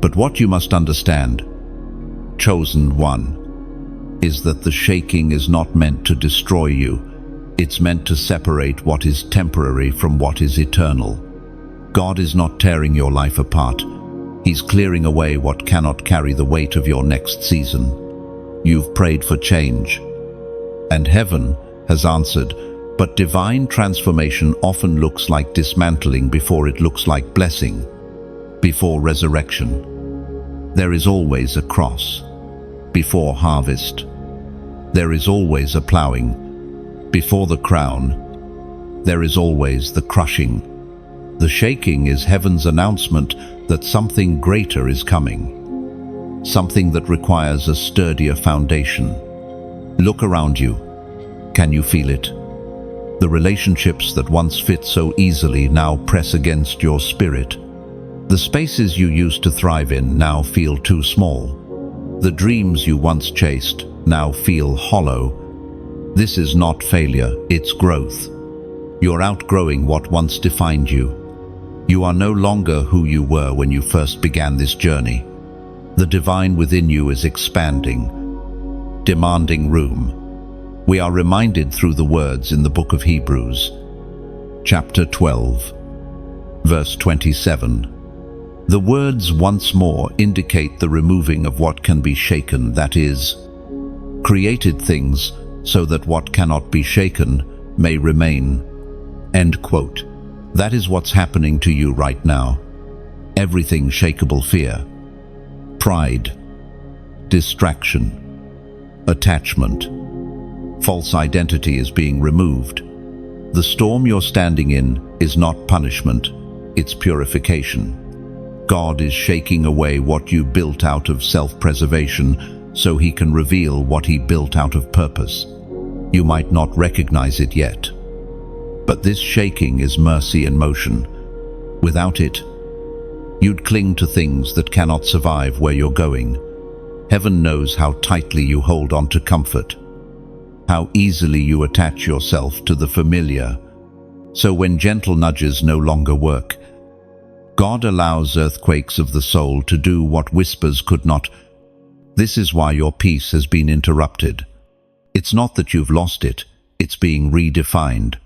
But what you must understand, chosen one, is that the shaking is not meant to destroy you. It's meant to separate what is temporary from what is eternal. God is not tearing your life apart. He's clearing away what cannot carry the weight of your next season. You've prayed for change, and heaven has answered, but divine transformation often looks like dismantling before it looks like blessing, before resurrection. There is always a cross. Before harvest, there is always a plowing. Before the crown, there is always the crushing. The shaking is heaven's announcement that something greater is coming, something that requires a sturdier foundation. Look around you. Can you feel it? The relationships that once fit so easily now press against your spirit. The spaces you used to thrive in now feel too small. The dreams you once chased now feel hollow. This is not failure, it's growth. You're outgrowing what once defined you. You are no longer who you were when you first began this journey. The divine within you is expanding, demanding room. We are reminded through the words in the book of Hebrews, chapter 12, verse 27. The words once more indicate the removing of what can be shaken, that is, created things, so that what cannot be shaken may remain. End quote. That is what's happening to you right now. Everything shakeable: fear, pride, distraction, attachment. False identity is being removed. The storm you're standing in is not punishment, it's purification. God is shaking away what you built out of self-preservation so He can reveal what He built out of purpose. You might not recognize it yet, but this shaking is mercy in motion. Without it, you'd cling to things that cannot survive where you're going. Heaven knows how tightly you hold on to comfort, how easily you attach yourself to the familiar. So when gentle nudges no longer work, God allows earthquakes of the soul to do what whispers could not. This is why your peace has been interrupted. It's not that you've lost it, it's being redefined.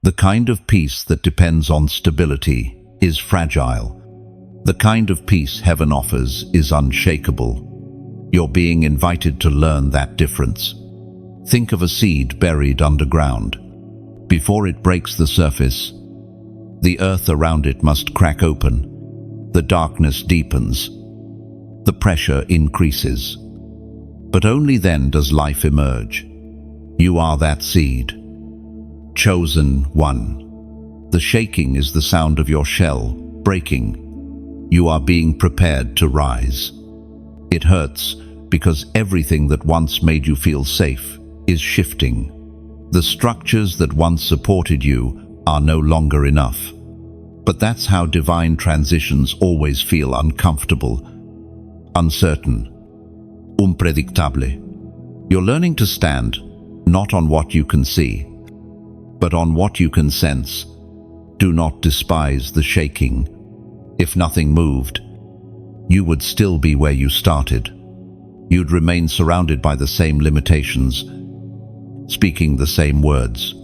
The kind of peace that depends on stability is fragile. The kind of peace heaven offers is unshakable. You're being invited to learn that difference. Think of a seed buried underground. Before it breaks the surface, the earth around it must crack open. The darkness deepens. The pressure increases. But only then does life emerge. You are that seed. Chosen one. The shaking is the sound of your shell breaking. You are being prepared to rise. It hurts because everything that once made you feel safe is shifting. The structures that once supported you are no longer enough. But that's how divine transitions always feel: uncomfortable, uncertain, unpredictable. You're learning to stand not on what you can see, but on what you can sense. Do not despise the shaking. If nothing moved, you would still be where you started. You'd remain surrounded by the same limitations, speaking the same words,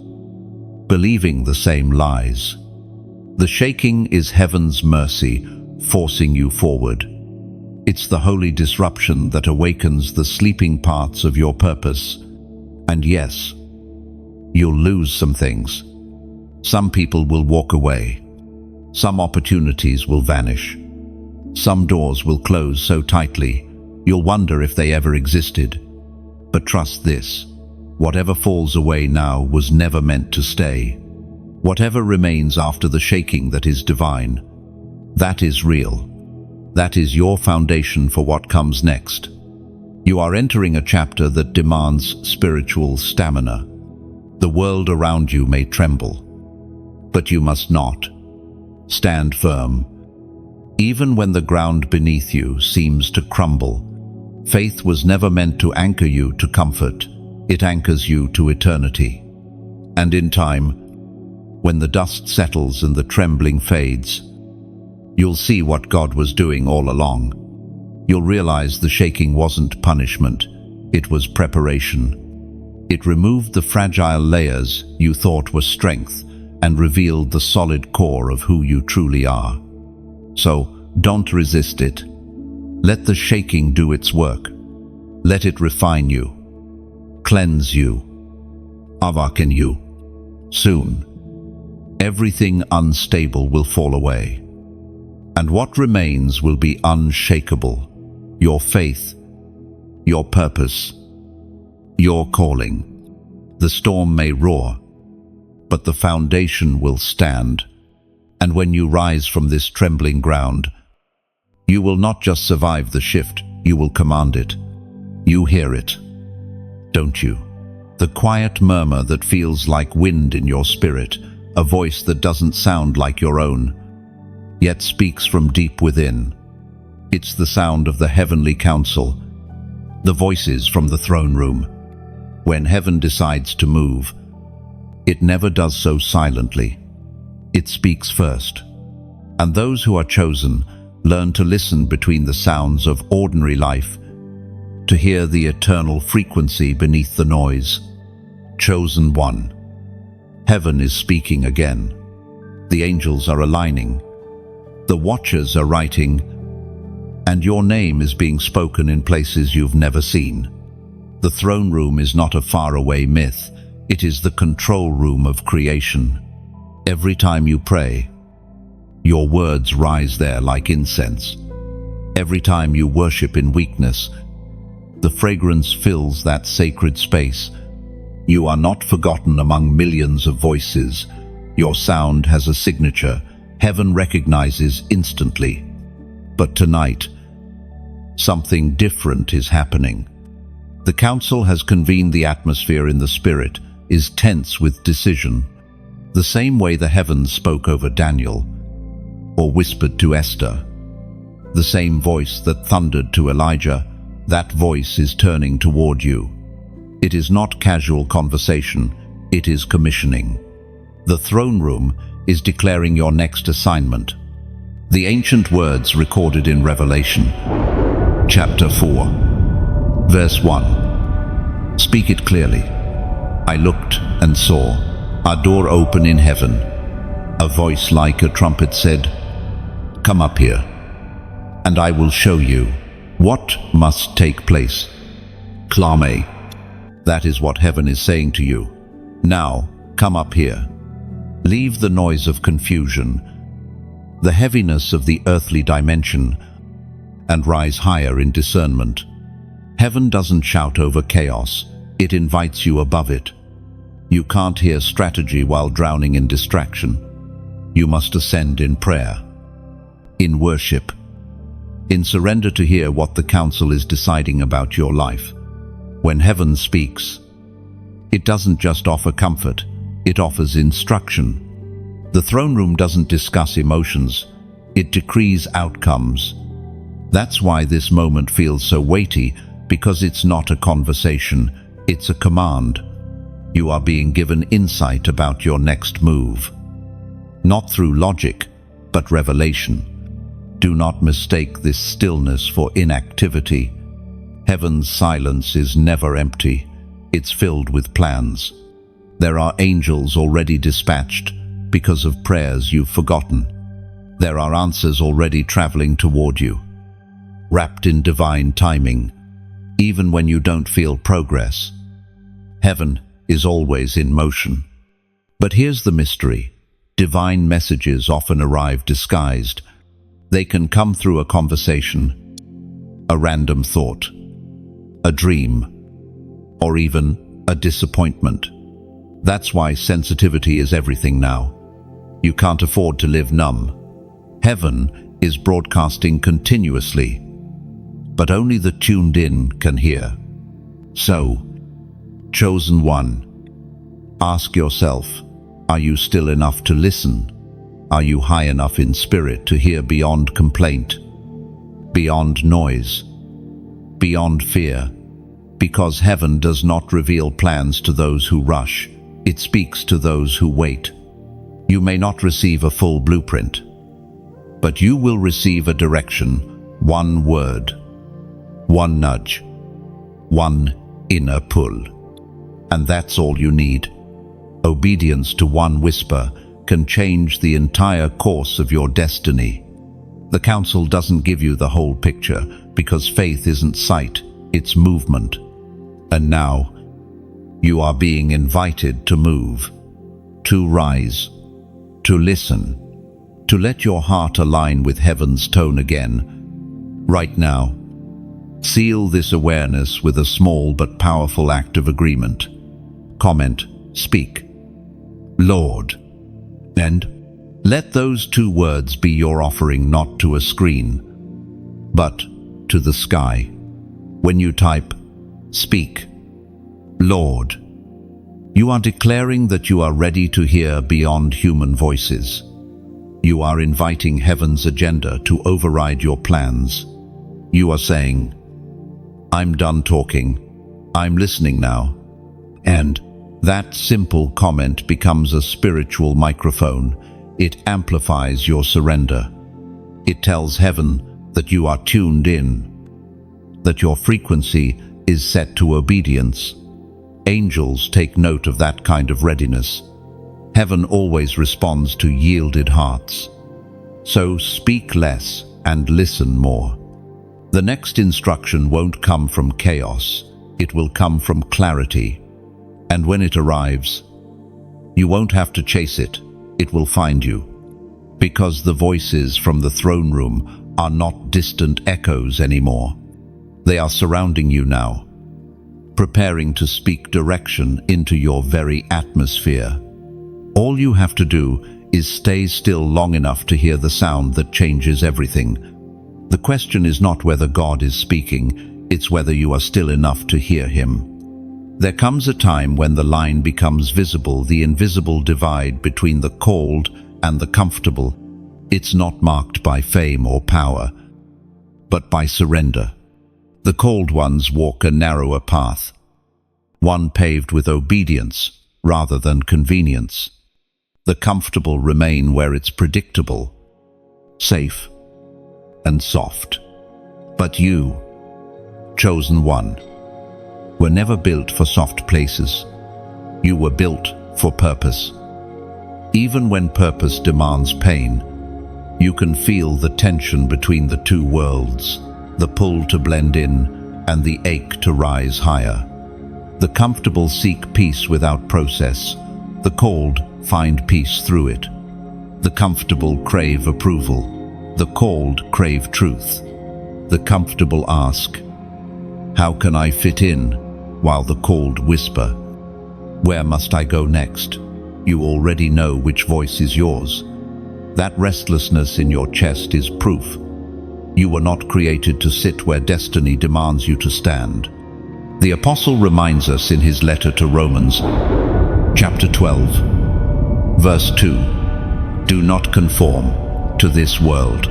believing the same lies. The shaking is heaven's mercy, forcing you forward. It's the holy disruption that awakens the sleeping parts of your purpose. And yes, you'll lose some things. Some people will walk away. Some opportunities will vanish. Some doors will close so tightly, you'll wonder if they ever existed. But trust this: whatever falls away now was never meant to stay. Whatever remains after the shaking that is divine, that is real. That is your foundation for what comes next. You are entering a chapter that demands spiritual stamina. The world around you may tremble, but you must not. Stand firm. Even when the ground beneath you seems to crumble, faith was never meant to anchor you to comfort. It anchors you to eternity. And in time, when the dust settles and the trembling fades, you'll see what God was doing all along. You'll realize the shaking wasn't punishment, it was preparation. It removed the fragile layers you thought were strength and revealed the solid core of who you truly are. So, don't resist it. Let the shaking do its work. Let it refine you, cleanse you, awaken you. Soon, everything unstable will fall away, and what remains will be unshakable. Your faith, your purpose, your calling. The storm may roar, but the foundation will stand. And when you rise from this trembling ground, you will not just survive the shift, you will command it. You hear it, don't you? The quiet murmur that feels like wind in your spirit, a voice that doesn't sound like your own, yet speaks from deep within. It's the sound of the heavenly council, the voices from the throne room. When heaven decides to move, it never does so silently. It speaks first. And those who are chosen learn to listen between the sounds of ordinary life, to hear the eternal frequency beneath the noise. Chosen one. Heaven is speaking again. The angels are aligning. The watchers are writing, and your name is being spoken in places you've never seen. The throne room is not a faraway myth. It is the control room of creation. Every time you pray, your words rise there like incense. Every time you worship in weakness, the fragrance fills that sacred space. You are not forgotten among millions of voices. Your sound has a signature heaven recognizes instantly. But tonight, something different is happening. The council has convened. The atmosphere in the spirit is tense with decision. The same way the heavens spoke over Daniel or whispered to Esther. The same voice that thundered to Elijah, that voice is turning toward you. It is not casual conversation, it is commissioning. The throne room is declaring your next assignment. The ancient words recorded in Revelation, chapter 4, verse 1. Speak it clearly. I looked and saw a door open in heaven. A voice like a trumpet said, "Come up here, and I will show you what must take place." Clame. That is what heaven is saying to you. Now, come up here. Leave the noise of confusion, the heaviness of the earthly dimension, and rise higher in discernment. Heaven doesn't shout over chaos, it invites you above it. You can't hear strategy while drowning in distraction. You must ascend in prayer, in worship, in surrender to hear what the council is deciding about your life. When heaven speaks, it doesn't just offer comfort, it offers instruction. The throne room doesn't discuss emotions, it decrees outcomes. That's why this moment feels so weighty, because it's not a conversation, it's a command. You are being given insight about your next move. Not through logic, but revelation. Do not mistake this stillness for inactivity. Heaven's silence is never empty. It's filled with plans. There are angels already dispatched because of prayers you've forgotten. There are answers already traveling toward you, wrapped in divine timing, even when you don't feel progress. Heaven is always in motion. But here's the mystery. Divine messages often arrive disguised. They can come through a conversation, a random thought, a dream, or even a disappointment. That's why sensitivity is everything now. You can't afford to live numb. Heaven is broadcasting continuously, but only the tuned in can hear. So, chosen one, ask yourself, are you still enough to listen? Are you high enough in spirit to hear beyond complaint, beyond noise, beyond fear? Because heaven does not reveal plans to those who rush, it speaks to those who wait. You may not receive a full blueprint, but you will receive a direction, one word, one nudge, one inner pull. And that's all you need. Obedience to one whisper can change the entire course of your destiny. The counsel doesn't give you the whole picture because faith isn't sight, it's movement. And now, you are being invited to move, to rise, to listen, to let your heart align with heaven's tone again. Right now, seal this awareness with a small but powerful act of agreement. Comment, speak, Lord, and let those two words be your offering not to a screen, but to the sky. When you type, speak, Lord, you are declaring that you are ready to hear beyond human voices. You are inviting heaven's agenda to override your plans. You are saying, I'm done talking, I'm listening now. And that simple comment becomes a spiritual microphone. It amplifies your surrender. It tells heaven that you are tuned in, that your frequency is set to obedience. Angels take note of that kind of readiness. Heaven always responds to yielded hearts. So speak less and listen more. The next instruction won't come from chaos. It will come from clarity. And when it arrives, you won't have to chase it. It will find you. Because the voices from the throne room are not distant echoes anymore. They are surrounding you now, preparing to speak direction into your very atmosphere. All you have to do is stay still long enough to hear the sound that changes everything. The question is not whether God is speaking, it's whether you are still enough to hear Him. There comes a time when the line becomes visible, the invisible divide between the called and the comfortable. It's not marked by fame or power, but by surrender. The called ones walk a narrower path, one paved with obedience rather than convenience. The comfortable remain where it's predictable, safe, and soft. But you, chosen one, were never built for soft places. You were built for purpose. Even when purpose demands pain, you can feel the tension between the two worlds, the pull to blend in and the ache to rise higher. The comfortable seek peace without process. The called find peace through it. The comfortable crave approval. The called crave truth. The comfortable ask, how can I fit in? While the called whisper, where must I go next? You already know which voice is yours. That restlessness in your chest is proof. You were not created to sit where destiny demands you to stand. The Apostle reminds us in his letter to Romans, chapter 12, verse 2, do not conform to this world,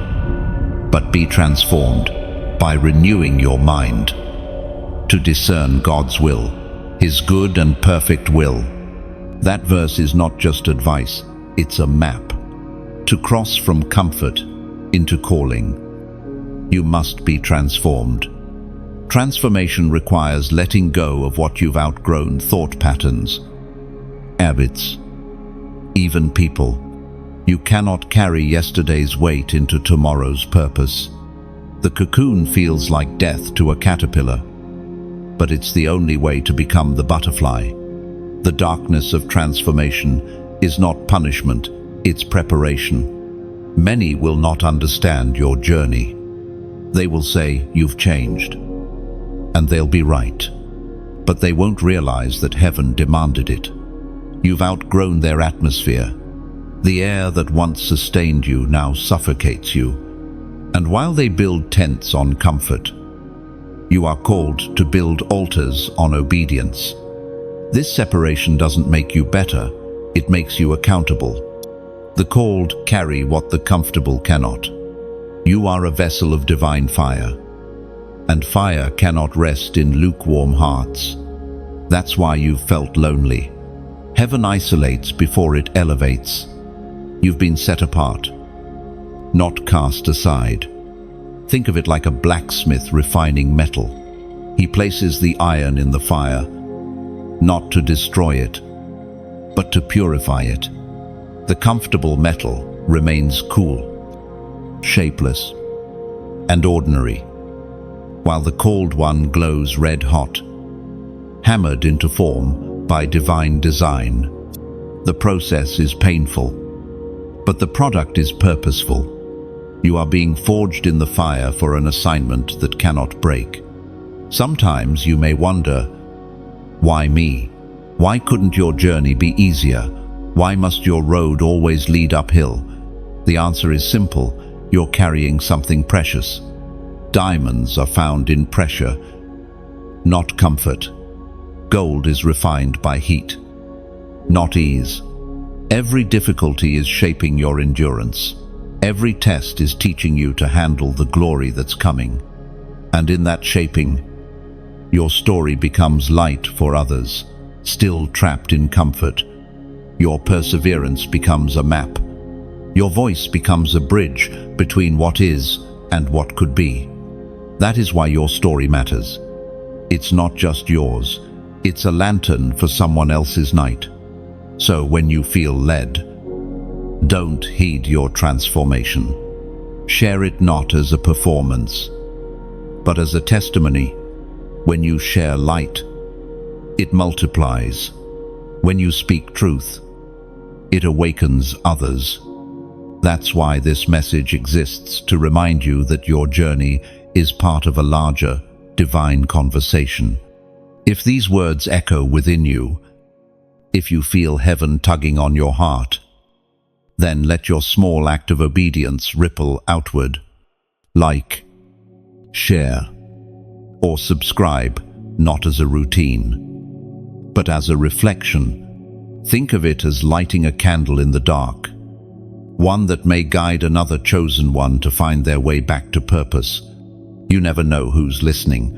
but be transformed by renewing your mind, to discern God's will, His good and perfect will. That verse is not just advice, it's a map. To cross from comfort into calling, you must be transformed. Transformation requires letting go of what you've outgrown, thought patterns, habits, even people. You cannot carry yesterday's weight into tomorrow's purpose. The cocoon feels like death to a caterpillar, but it's the only way to become the butterfly. The darkness of transformation is not punishment, it's preparation. Many will not understand your journey. They will say, you've changed. And they'll be right. But they won't realize that heaven demanded it. You've outgrown their atmosphere. The air that once sustained you now suffocates you. And while they build tents on comfort, you are called to build altars on obedience. This separation doesn't make you better, it makes you accountable. The called carry what the comfortable cannot. You are a vessel of divine fire, and fire cannot rest in lukewarm hearts. That's why you've felt lonely. Heaven isolates before it elevates. You've been set apart, not cast aside. Think of it like a blacksmith refining metal. He places the iron in the fire, not to destroy it, but to purify it. The comfortable metal remains cool, shapeless, and ordinary, while the cold one glows red-hot, hammered into form by divine design. The process is painful, but the product is purposeful. You are being forged in the fire for an assignment that cannot break. Sometimes you may wonder, why me? Why couldn't your journey be easier? Why must your road always lead uphill? The answer is simple. You're carrying something precious. Diamonds are found in pressure, not comfort. Gold is refined by heat, not ease. Every difficulty is shaping your endurance. Every test is teaching you to handle the glory that's coming. And in that shaping, your story becomes light for others, still trapped in comfort. Your perseverance becomes a map. Your voice becomes a bridge between what is and what could be. That is why your story matters. It's not just yours. It's a lantern for someone else's night. So when you feel led, don't heed your transformation. Share it not as a performance, but as a testimony. When you share light, it multiplies. When you speak truth, it awakens others. That's why this message exists, to remind you that your journey is part of a larger, divine conversation. If these words echo within you, if you feel heaven tugging on your heart, then let your small act of obedience ripple outward. Like, share, or subscribe, not as a routine, but as a reflection. Think of it as lighting a candle in the dark, one that may guide another chosen one to find their way back to purpose. You never know who's listening,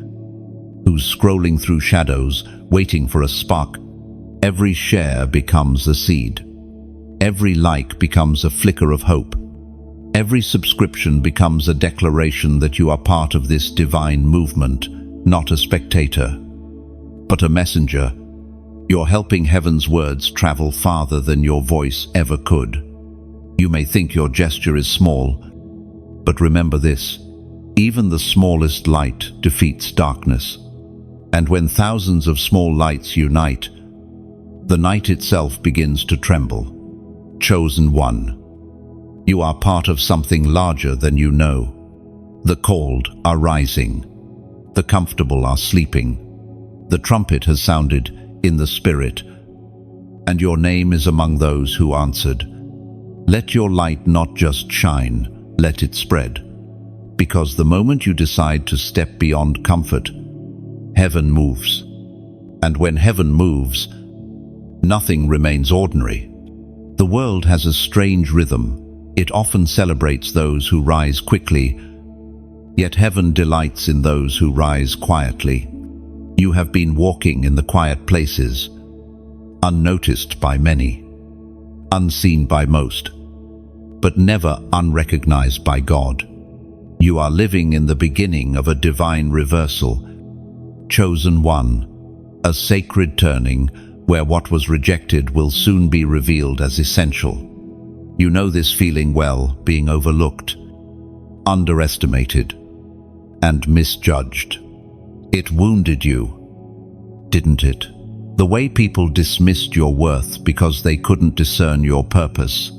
who's scrolling through shadows, waiting for a spark. Every share becomes a seed. Every like becomes a flicker of hope. Every subscription becomes a declaration that you are part of this divine movement, not a spectator, but a messenger. You're helping heaven's words travel farther than your voice ever could. You may think your gesture is small, but remember this: even the smallest light defeats darkness. And when thousands of small lights unite, the night itself begins to tremble. Chosen one, you are part of something larger than you know. The called are rising. The comfortable are sleeping. The trumpet has sounded in the spirit, and your name is among those who answered. Let your light not just shine, let it spread. Because the moment you decide to step beyond comfort, heaven moves. And when heaven moves, nothing remains ordinary. The world has a strange rhythm. It often celebrates those who rise quickly, yet heaven delights in those who rise quietly. You have been walking in the quiet places, unnoticed by many, unseen by most, but never unrecognized by God. You are living in the beginning of a divine reversal. Chosen one, a sacred turning where what was rejected will soon be revealed as essential. You know this feeling well, being overlooked, underestimated, and misjudged. It wounded you, didn't it? The way people dismissed your worth because they couldn't discern your purpose.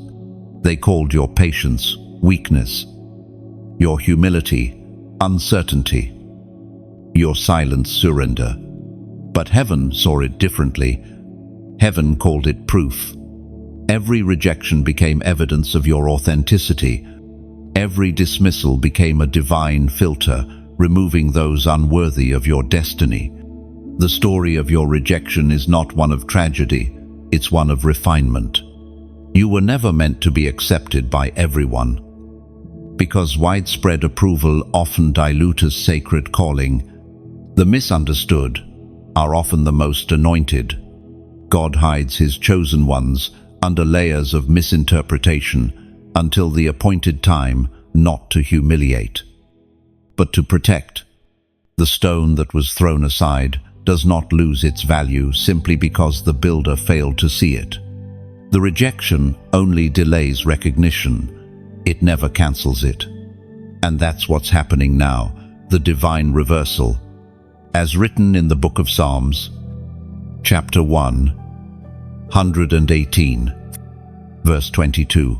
They called your patience weakness, your humility uncertainty, your silence surrender. But heaven saw it differently. Heaven called it proof. Every rejection became evidence of your authenticity. Every dismissal became a divine filter, removing those unworthy of your destiny. The story of your rejection is not one of tragedy, it's one of refinement. You were never meant to be accepted by everyone, because widespread approval often dilutes sacred calling. The misunderstood are often the most anointed. God hides his chosen ones under layers of misinterpretation until the appointed time, not to humiliate, but to protect. The stone that was thrown aside does not lose its value simply because the builder failed to see it. The rejection only delays recognition. It never cancels it. And that's what's happening now, the divine reversal. As written in the book of Psalms, chapter 118, verse 22,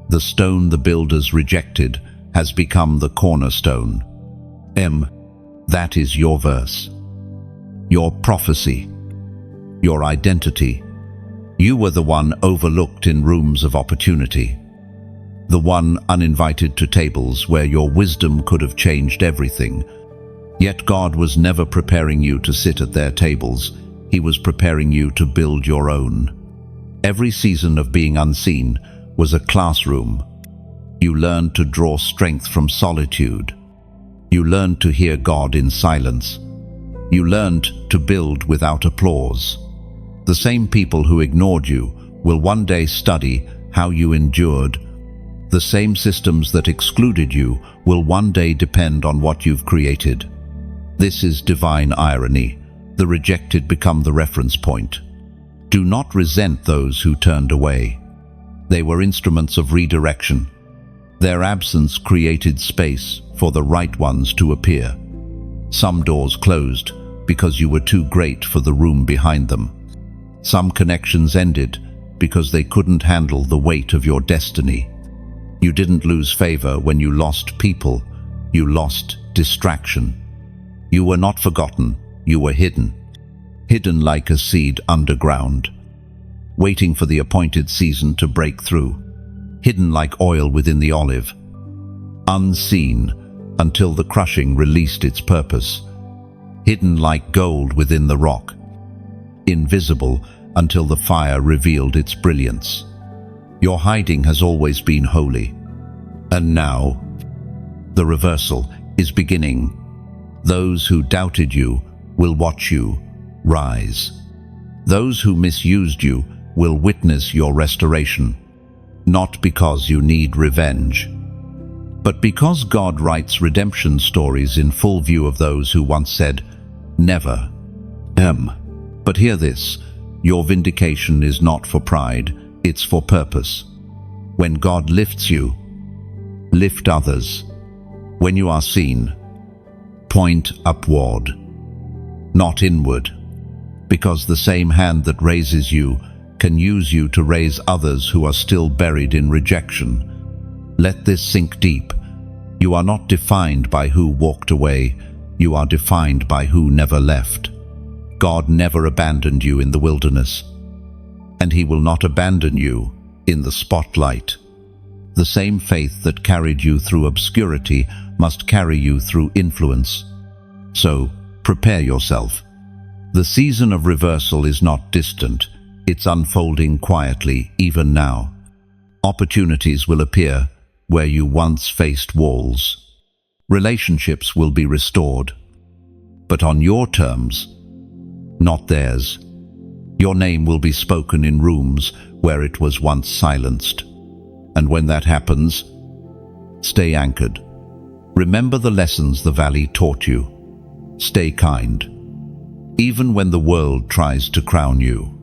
"The stone the builders rejected has become the cornerstone." That is your verse, your prophecy, your identity. You were the one overlooked in rooms of opportunity, the one uninvited to tables where your wisdom could have changed everything. Yet God was never preparing you to sit at their tables. He was preparing you to build your own. Every season of being unseen was a classroom. You learned to draw strength from solitude. You learned to hear God in silence. You learned to build without applause. The same people who ignored you will one day study how you endured. The same systems that excluded you will one day depend on what you've created. This is divine irony. The rejected become the reference point. Do not resent those who turned away. They were instruments of redirection. Their absence created space for the right ones to appear. Some doors closed because you were too great for the room behind them. Some connections ended because they couldn't handle the weight of your destiny. You didn't lose favor when you lost people. You lost distraction. You were not forgotten. You were hidden. Hidden like a seed underground, waiting for the appointed season to break through. Hidden like oil within the olive. Unseen until the crushing released its purpose. Hidden like gold within the rock. Invisible until the fire revealed its brilliance. Your hiding has always been holy. And now, the reversal is beginning. Those who doubted you will watch you rise. Those who misused you will witness your restoration. Not because you need revenge, but because God writes redemption stories in full view of those who once said, never. But hear this, your vindication is not for pride, it's for purpose. When God lifts you, lift others. When you are seen, point upward, not inward, because the same hand that raises you can use you to raise others who are still buried in rejection. Let this sink deep. You are not defined by who walked away, you are defined by who never left. God never abandoned you in the wilderness, and He will not abandon you in the spotlight. The same faith that carried you through obscurity must carry you through influence. So, prepare yourself. The season of reversal is not distant. It's unfolding quietly, even now. Opportunities will appear where you once faced walls. Relationships will be restored, but on your terms, not theirs. Your name will be spoken in rooms where it was once silenced. And when that happens, stay anchored. Remember the lessons the valley taught you. Stay kind. Even when the world tries to crown you,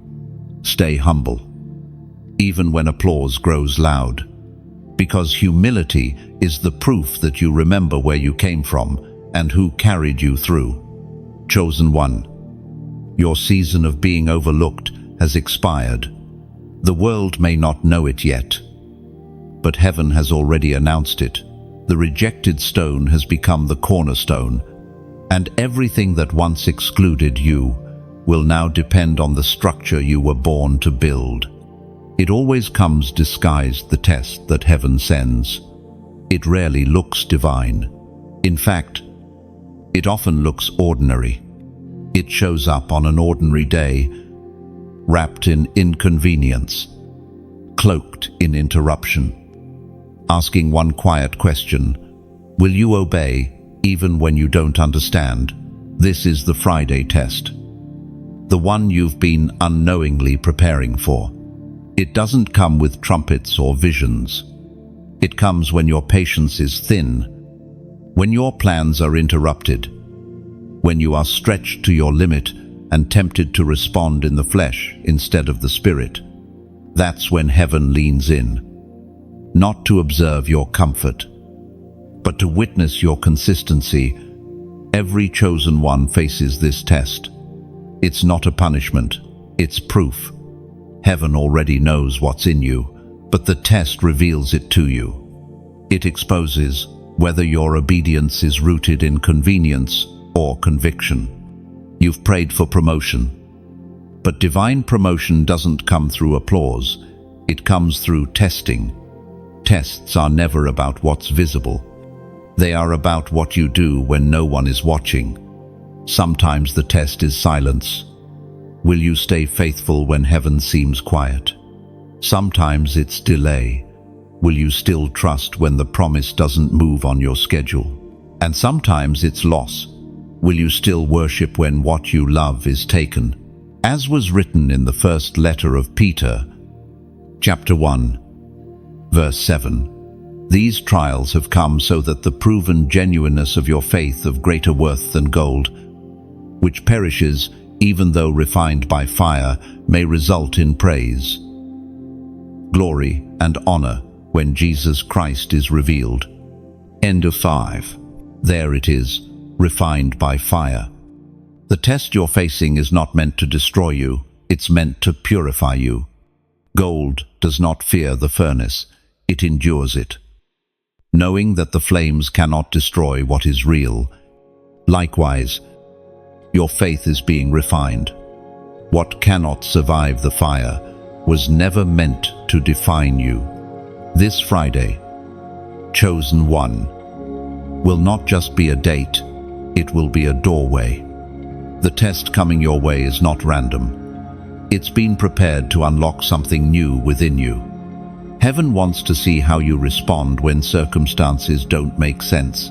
stay humble. Even when applause grows loud, because humility is the proof that you remember where you came from and who carried you through. Chosen one, your season of being overlooked has expired. The world may not know it yet, but heaven has already announced it. The rejected stone has become the cornerstone, and everything that once excluded you will now depend on the structure you were born to build. It always comes disguised, the test that heaven sends. It rarely looks divine. In fact, it often looks ordinary. It shows up on an ordinary day, wrapped in inconvenience, cloaked in interruption, asking one quiet question: will you obey even when you don't understand? This is the Friday test, the one you've been unknowingly preparing for. It doesn't come with trumpets or visions. It comes when your patience is thin, when your plans are interrupted, when you are stretched to your limit and tempted to respond in the flesh instead of the spirit. That's when heaven leans in, not to observe your comfort, but to witness your consistency. Every chosen one faces this test. It's not a punishment, it's proof. Heaven already knows what's in you, but the test reveals it to you. It exposes whether your obedience is rooted in convenience or conviction. You've prayed for promotion, but divine promotion doesn't come through applause. It comes through testing. Tests are never about what's visible. They are about what you do when no one is watching. Sometimes the test is silence. Will you stay faithful when heaven seems quiet? Sometimes it's delay. Will you still trust when the promise doesn't move on your schedule? And sometimes it's loss. Will you still worship when what you love is taken? As was written in the first letter of Peter, chapter 1, verse 7, these trials have come so that the proven genuineness of your faith, of greater worth than gold, which perishes even though refined by fire, may result in praise, glory, and honor when Jesus Christ is revealed. End of 5. There it is, refined by fire. The test you're facing is not meant to destroy you, it's meant to purify you. Gold does not fear the furnace, it endures it, knowing that the flames cannot destroy what is real. Likewise, your faith is being refined. What cannot survive the fire was never meant to define you. This Friday, Chosen One, will not just be a date, it will be a doorway. The test coming your way is not random. It's been prepared to unlock something new within you. Heaven wants to see how you respond when circumstances don't make sense,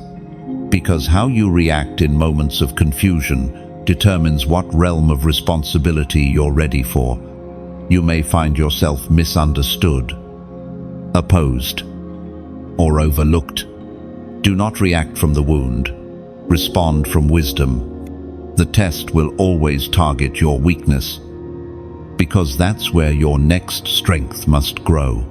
because how you react in moments of confusion determines what realm of responsibility you're ready for. You may find yourself misunderstood, opposed, or overlooked. Do not react from the wound. Respond from wisdom. The test will always target your weakness, because that's where your next strength must grow.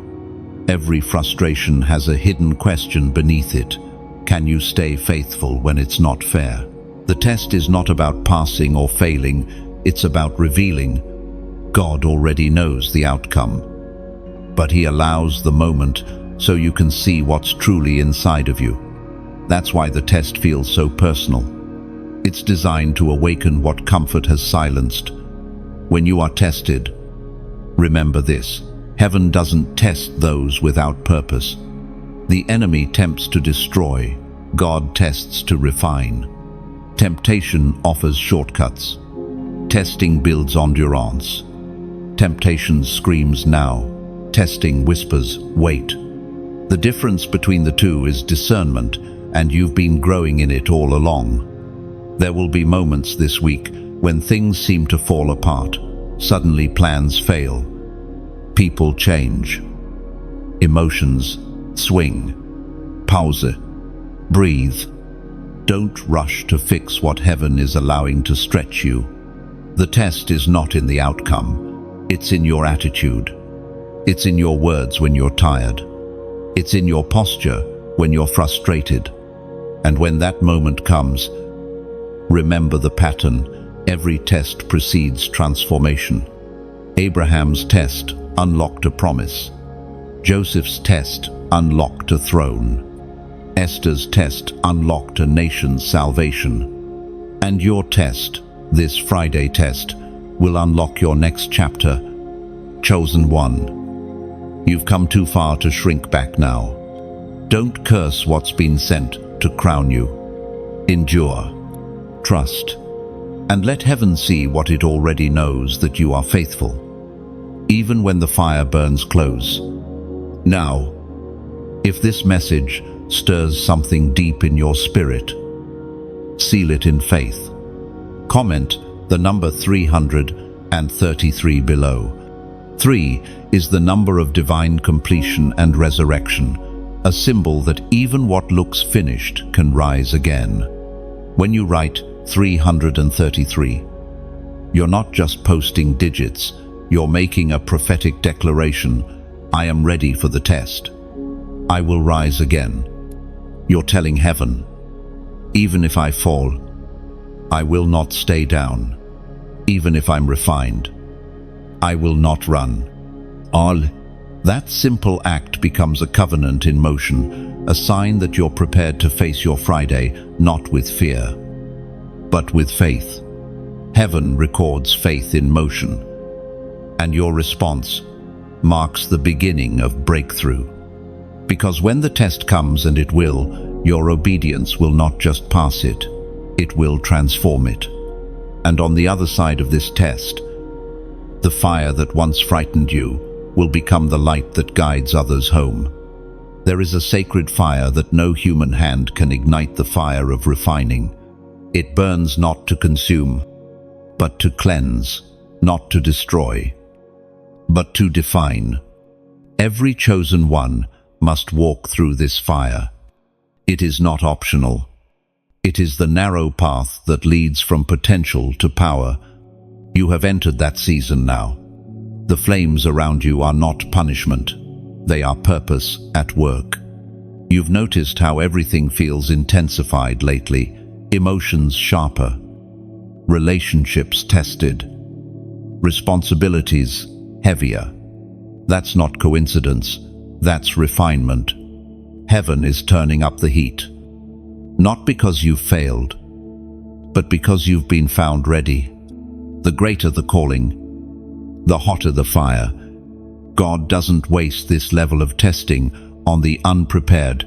Every frustration has a hidden question beneath it. Can you stay faithful when it's not fair? The test is not about passing or failing, it's about revealing. God already knows the outcome, but He allows the moment so you can see what's truly inside of you. That's why the test feels so personal. It's designed to awaken what comfort has silenced. When you are tested, remember this: heaven doesn't test those without purpose. The enemy tempts to destroy, God tests to refine. Temptation offers shortcuts. Testing builds endurance. Temptation screams now. Testing whispers, wait. The difference between the two is discernment, and you've been growing in it all along. There will be moments this week when things seem to fall apart. Suddenly plans fail. People change. Emotions swing. Pause. Breathe. Don't rush to fix what heaven is allowing to stretch you. The test is not in the outcome. It's in your attitude. It's in your words when you're tired. It's in your posture when you're frustrated. And when that moment comes, remember the pattern. Every test precedes transformation. Abraham's test unlocked a promise. Joseph's test unlocked a throne. Esther's test unlocked a nation's salvation. And your test, this Friday test, will unlock your next chapter. Chosen One, you've come too far to shrink back now. Don't curse what's been sent to crown you. Endure, trust, and let heaven see what it already knows, that you are faithful, even when the fire burns close. Now, if this message stirs something deep in your spirit, seal it in faith. Comment the number 333 below. 3 is the number of divine completion and resurrection, a symbol that even what looks finished can rise again. When you write 333. You're not just posting digits, you're making a prophetic declaration. I am ready for the test. I will rise again. You're telling heaven, even if I fall, I will not stay down. Even if I'm refined, I will not run. All that simple act becomes a covenant in motion, a sign that you're prepared to face your Friday, not with fear, but with faith. Heaven records faith in motion, and your response marks the beginning of breakthrough. Because when the test comes, and it will, your obedience will not just pass it, it will transform it. And on the other side of this test, the fire that once frightened you will become the light that guides others home. There is a sacred fire that no human hand can ignite, the fire of refining. It burns not to consume, but to cleanse, not to destroy, but to define. Every chosen one must walk through this fire. It is not optional. It is the narrow path that leads from potential to power. You have entered that season now. The flames around you are not punishment. They are purpose at work. You've noticed how everything feels intensified lately, emotions sharper, relationships tested, responsibilities heavier. That's not coincidence, that's refinement. Heaven is turning up the heat. Not because you've failed, but because you've been found ready. The greater the calling, the hotter the fire. God doesn't waste this level of testing on the unprepared.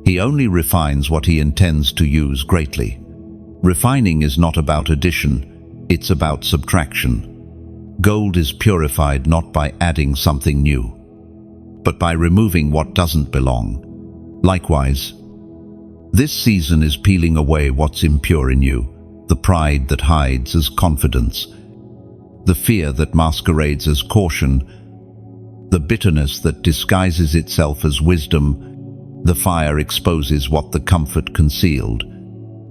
He only refines what he intends to use greatly. Refining is not about addition, it's about subtraction. Gold is purified not by adding something new, but by removing what doesn't belong. Likewise, this season is peeling away what's impure in you, the pride that hides as confidence, the fear that masquerades as caution, the bitterness that disguises itself as wisdom. The fire exposes what the comfort concealed.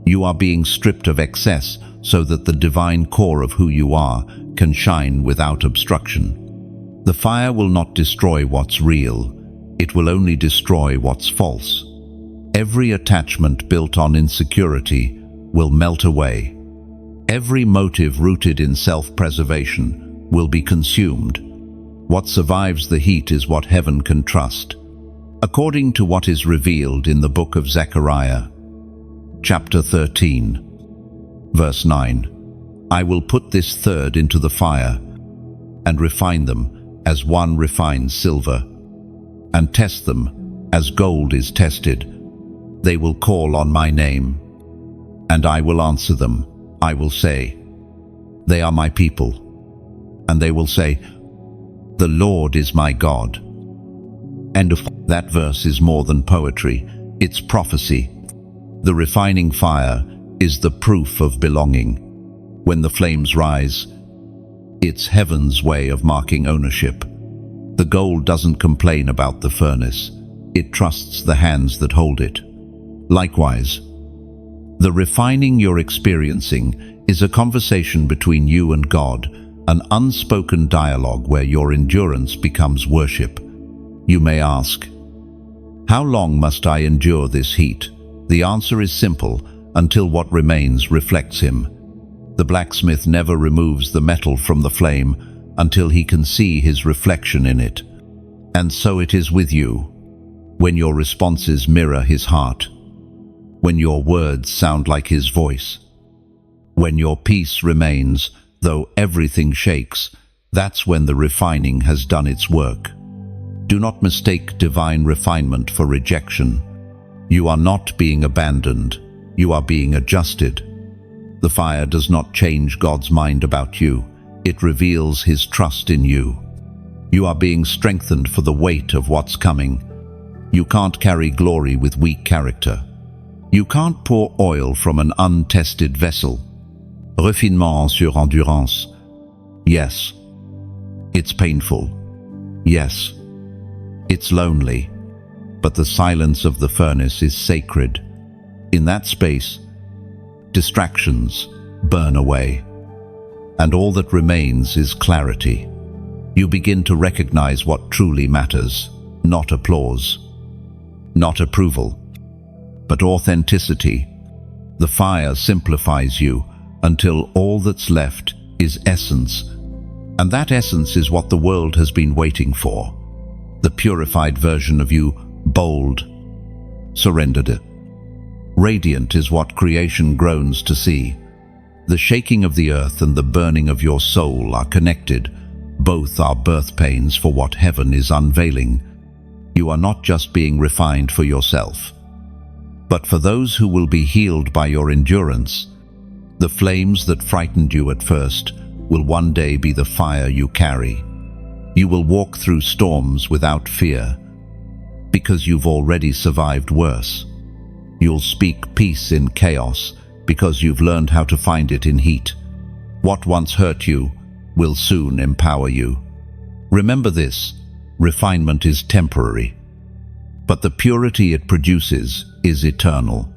You are being stripped of excess so that the divine core of who you are can shine without obstruction. The fire will not destroy what's real, it will only destroy what's false. Every attachment built on insecurity will melt away. Every motive rooted in self-preservation will be consumed. What survives the heat is what heaven can trust. According to what is revealed in the book of Zechariah, chapter 13, verse 9, I will put this third into the fire and refine them as one refines silver, and test them as gold is tested. They will call on my name, and I will answer them. I will say, they are my people. And they will say, the Lord is my God. End of that verse is more than poetry, it's prophecy. The refining fire is the proof of belonging. When the flames rise, it's heaven's way of marking ownership. The gold doesn't complain about the furnace, it trusts the hands that hold it. Likewise, the refining you're experiencing is a conversation between you and God, an unspoken dialogue where your endurance becomes worship. You may ask, how long must I endure this heat? The answer is simple, until what remains reflects him. The blacksmith never removes the metal from the flame until he can see his reflection in it. And so it is with you. When your responses mirror his heart, when your words sound like his voice, when your peace remains, though everything shakes, that's when the refining has done its work. Do not mistake divine refinement for rejection. You are not being abandoned, you are being adjusted. The fire does not change God's mind about you, it reveals his trust in you. You are being strengthened for the weight of what's coming. You can't carry glory with weak character. You can't pour oil from an untested vessel. Refinement sur endurance. Yes, it's painful. Yes, it's lonely. But the silence of the furnace is sacred. In that space, Distractions burn away, and all that remains is clarity. You begin to recognize what truly matters, not applause, not approval, but authenticity. The fire simplifies you until all that's left is essence, and that essence is what the world has been waiting for. The purified version of you, bold, surrendered. Radiant is what creation groans to see. The shaking of the earth and the burning of your soul are connected. Both are birth pains for what heaven is unveiling. You are not just being refined for yourself, but for those who will be healed by your endurance. The flames that frightened you at first will one day be the fire you carry. You will walk through storms without fear, because you've already survived worse. You'll speak peace in chaos, because you've learned how to find it in heat. What once hurt you will soon empower you. Remember this: refinement is temporary, but the purity it produces is eternal.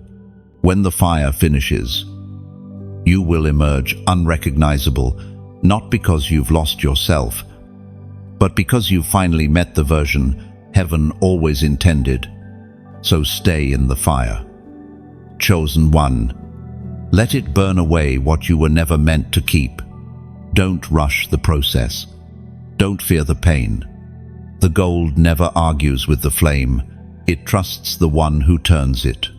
When the fire finishes, you will emerge unrecognizable, not because you've lost yourself, but because you've finally met the version heaven always intended. So stay in the fire. Chosen one, let it burn away what you were never meant to keep. Don't rush the process. Don't fear the pain. The gold never argues with the flame. It trusts the one who turns it.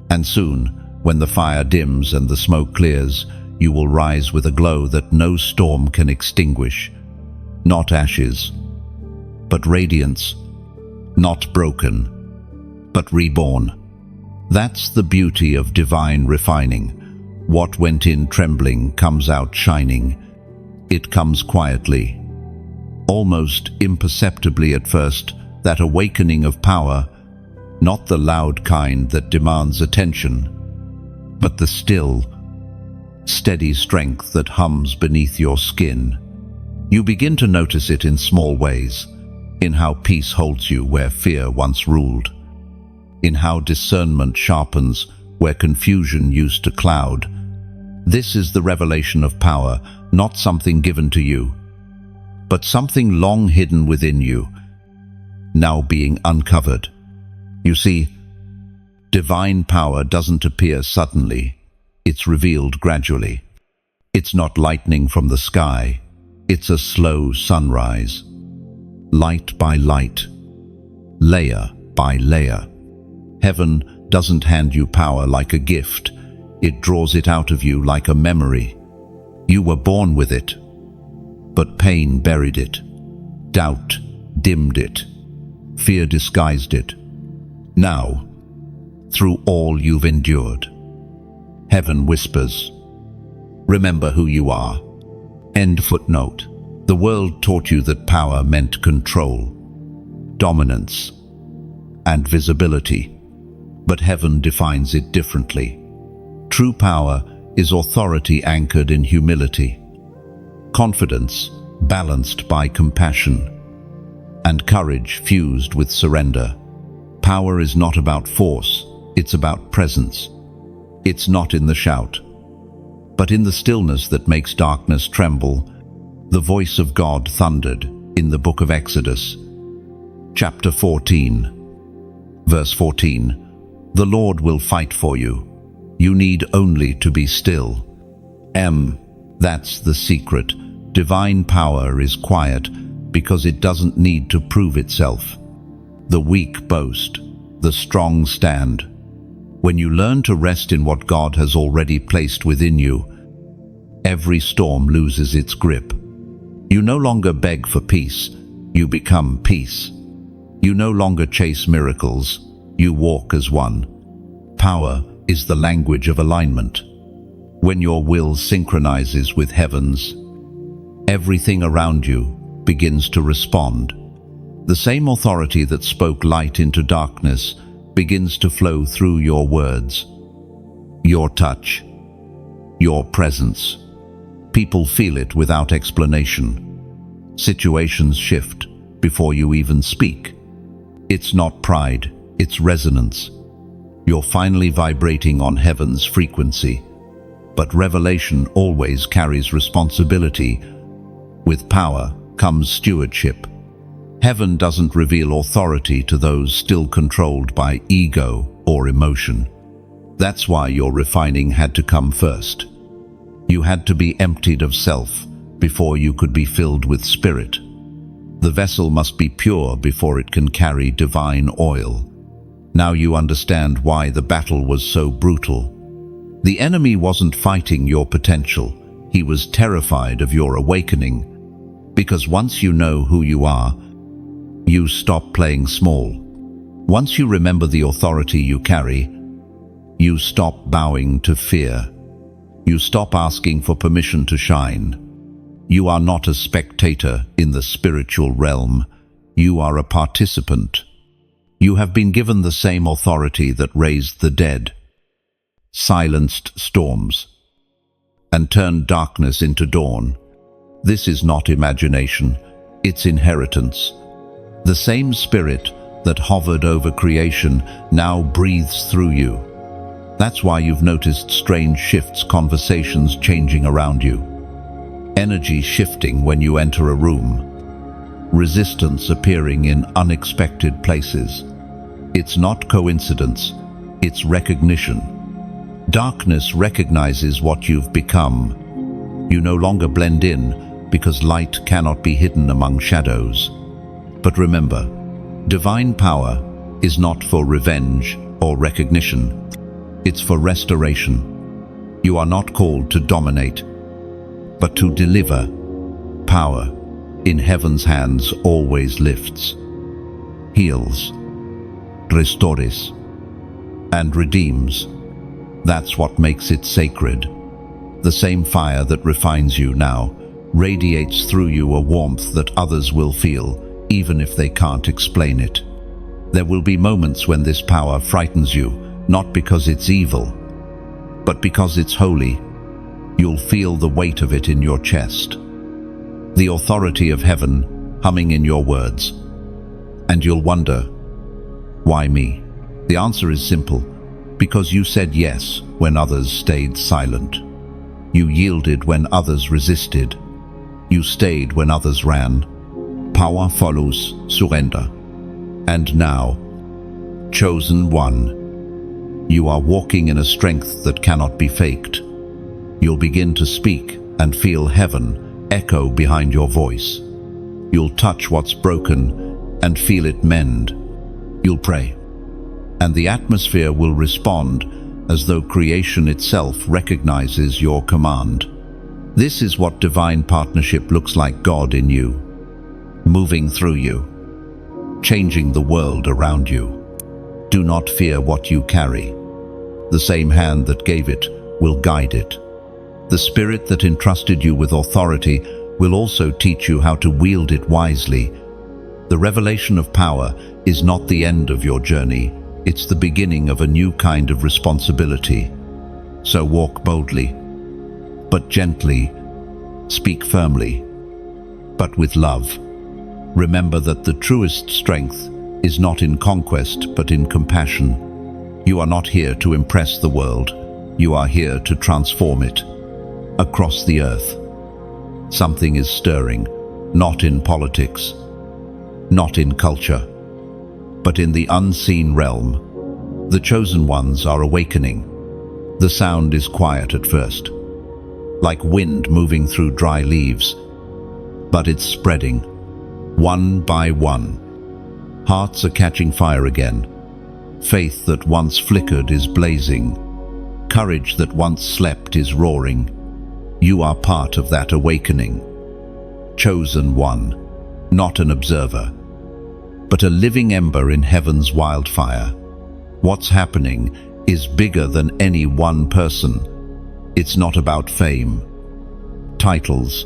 And soon, when the fire dims and the smoke clears, you will rise with a glow that no storm can extinguish. Not ashes, but radiance. Not broken, but reborn. That's the beauty of divine refining. What went in trembling comes out shining. It comes quietly, almost imperceptibly at first, that awakening of power, not the loud kind that demands attention, but the still, steady strength that hums beneath your skin. You begin to notice it in small ways, in how peace holds you where fear once ruled, in how discernment sharpens where confusion used to cloud. This is the revelation of power, not something given to you, but something long hidden within you, now being uncovered. You see, divine power doesn't appear suddenly. It's revealed gradually. It's not lightning from the sky. It's a slow sunrise. Light by light, layer by layer. Heaven doesn't hand you power like a gift. It draws it out of you like a memory. You were born with it, but pain buried it. Doubt dimmed it. Fear disguised it. Now, through all you've endured, heaven whispers, remember who you are. End footnote. The world taught you that power meant control, dominance, and visibility, but heaven defines it differently. True power is authority anchored in humility, confidence balanced by compassion, and courage fused with surrender. Power is not about force, it's about presence. It's not in the shout, but in the stillness that makes darkness tremble. The voice of God thundered in the book of Exodus, chapter 14, verse 14. The Lord will fight for you. You need only to be still. That's the secret. Divine power is quiet because it doesn't need to prove itself. The weak boast, the strong stand. When you learn to rest in what God has already placed within you, every storm loses its grip. You no longer beg for peace, you become peace. You no longer chase miracles, you walk as one. Power is the language of alignment. When your will synchronizes with heaven's, everything around you begins to respond. The same authority that spoke light into darkness begins to flow through your words, your touch, your presence. People feel it without explanation. Situations shift before you even speak. It's not pride, it's resonance. You're finally vibrating on heaven's frequency. But revelation always carries responsibility. With power comes stewardship. Heaven doesn't reveal authority to those still controlled by ego or emotion. That's why your refining had to come first. You had to be emptied of self before you could be filled with spirit. The vessel must be pure before it can carry divine oil. Now you understand why the battle was so brutal. The enemy wasn't fighting your potential. He was terrified of your awakening. Because once you know who you are, you stop playing small. Once you remember the authority you carry, you stop bowing to fear. You stop asking for permission to shine. You are not a spectator in the spiritual realm. You are a participant. You have been given the same authority that raised the dead, silenced storms, and turned darkness into dawn. This is not imagination, it's inheritance. The same spirit that hovered over creation now breathes through you. That's why you've noticed strange shifts, conversations changing around you, energy shifting when you enter a room, resistance appearing in unexpected places. It's not coincidence, it's recognition. Darkness recognizes what you've become. You no longer blend in because light cannot be hidden among shadows. But remember, divine power is not for revenge or recognition. It's for restoration. You are not called to dominate, but to deliver. Power in heaven's hands always lifts, heals, restores, and redeems. That's what makes it sacred. The same fire that refines you now radiates through you a warmth that others will feel, even if they can't explain it. There will be moments when this power frightens you, not because it's evil, but because it's holy. You'll feel the weight of it in your chest, the authority of heaven humming in your words. And you'll wonder, why me? The answer is simple. Because you said yes when others stayed silent. You yielded when others resisted. You stayed when others ran. Power follows surrender. And now, chosen one, you are walking in a strength that cannot be faked. You'll begin to speak and feel heaven echo behind your voice. You'll touch what's broken and feel it mend. You'll pray, and the atmosphere will respond as though creation itself recognizes your command. This is what divine partnership looks like: God in you, moving through you, changing the world around you. Do not fear what you carry. The same hand that gave it will guide it. The Spirit that entrusted you with authority will also teach you how to wield it wisely. The revelation of power is not the end of your journey. It's the beginning of a new kind of responsibility. So walk boldly, but gently. Speak firmly, but with love. Remember that the truest strength is not in conquest, but in compassion. You are not here to impress the world. You are here to transform it. Across the earth, something is stirring, not in politics, not in culture, but in the unseen realm. The chosen ones are awakening. The sound is quiet at first, like wind moving through dry leaves, but it's spreading, one by one. Hearts are catching fire again. Faith that once flickered is blazing. Courage that once slept is roaring. You are part of that awakening. Chosen one, not an observer, but a living ember in heaven's wildfire. What's happening is bigger than any one person. It's not about fame, titles,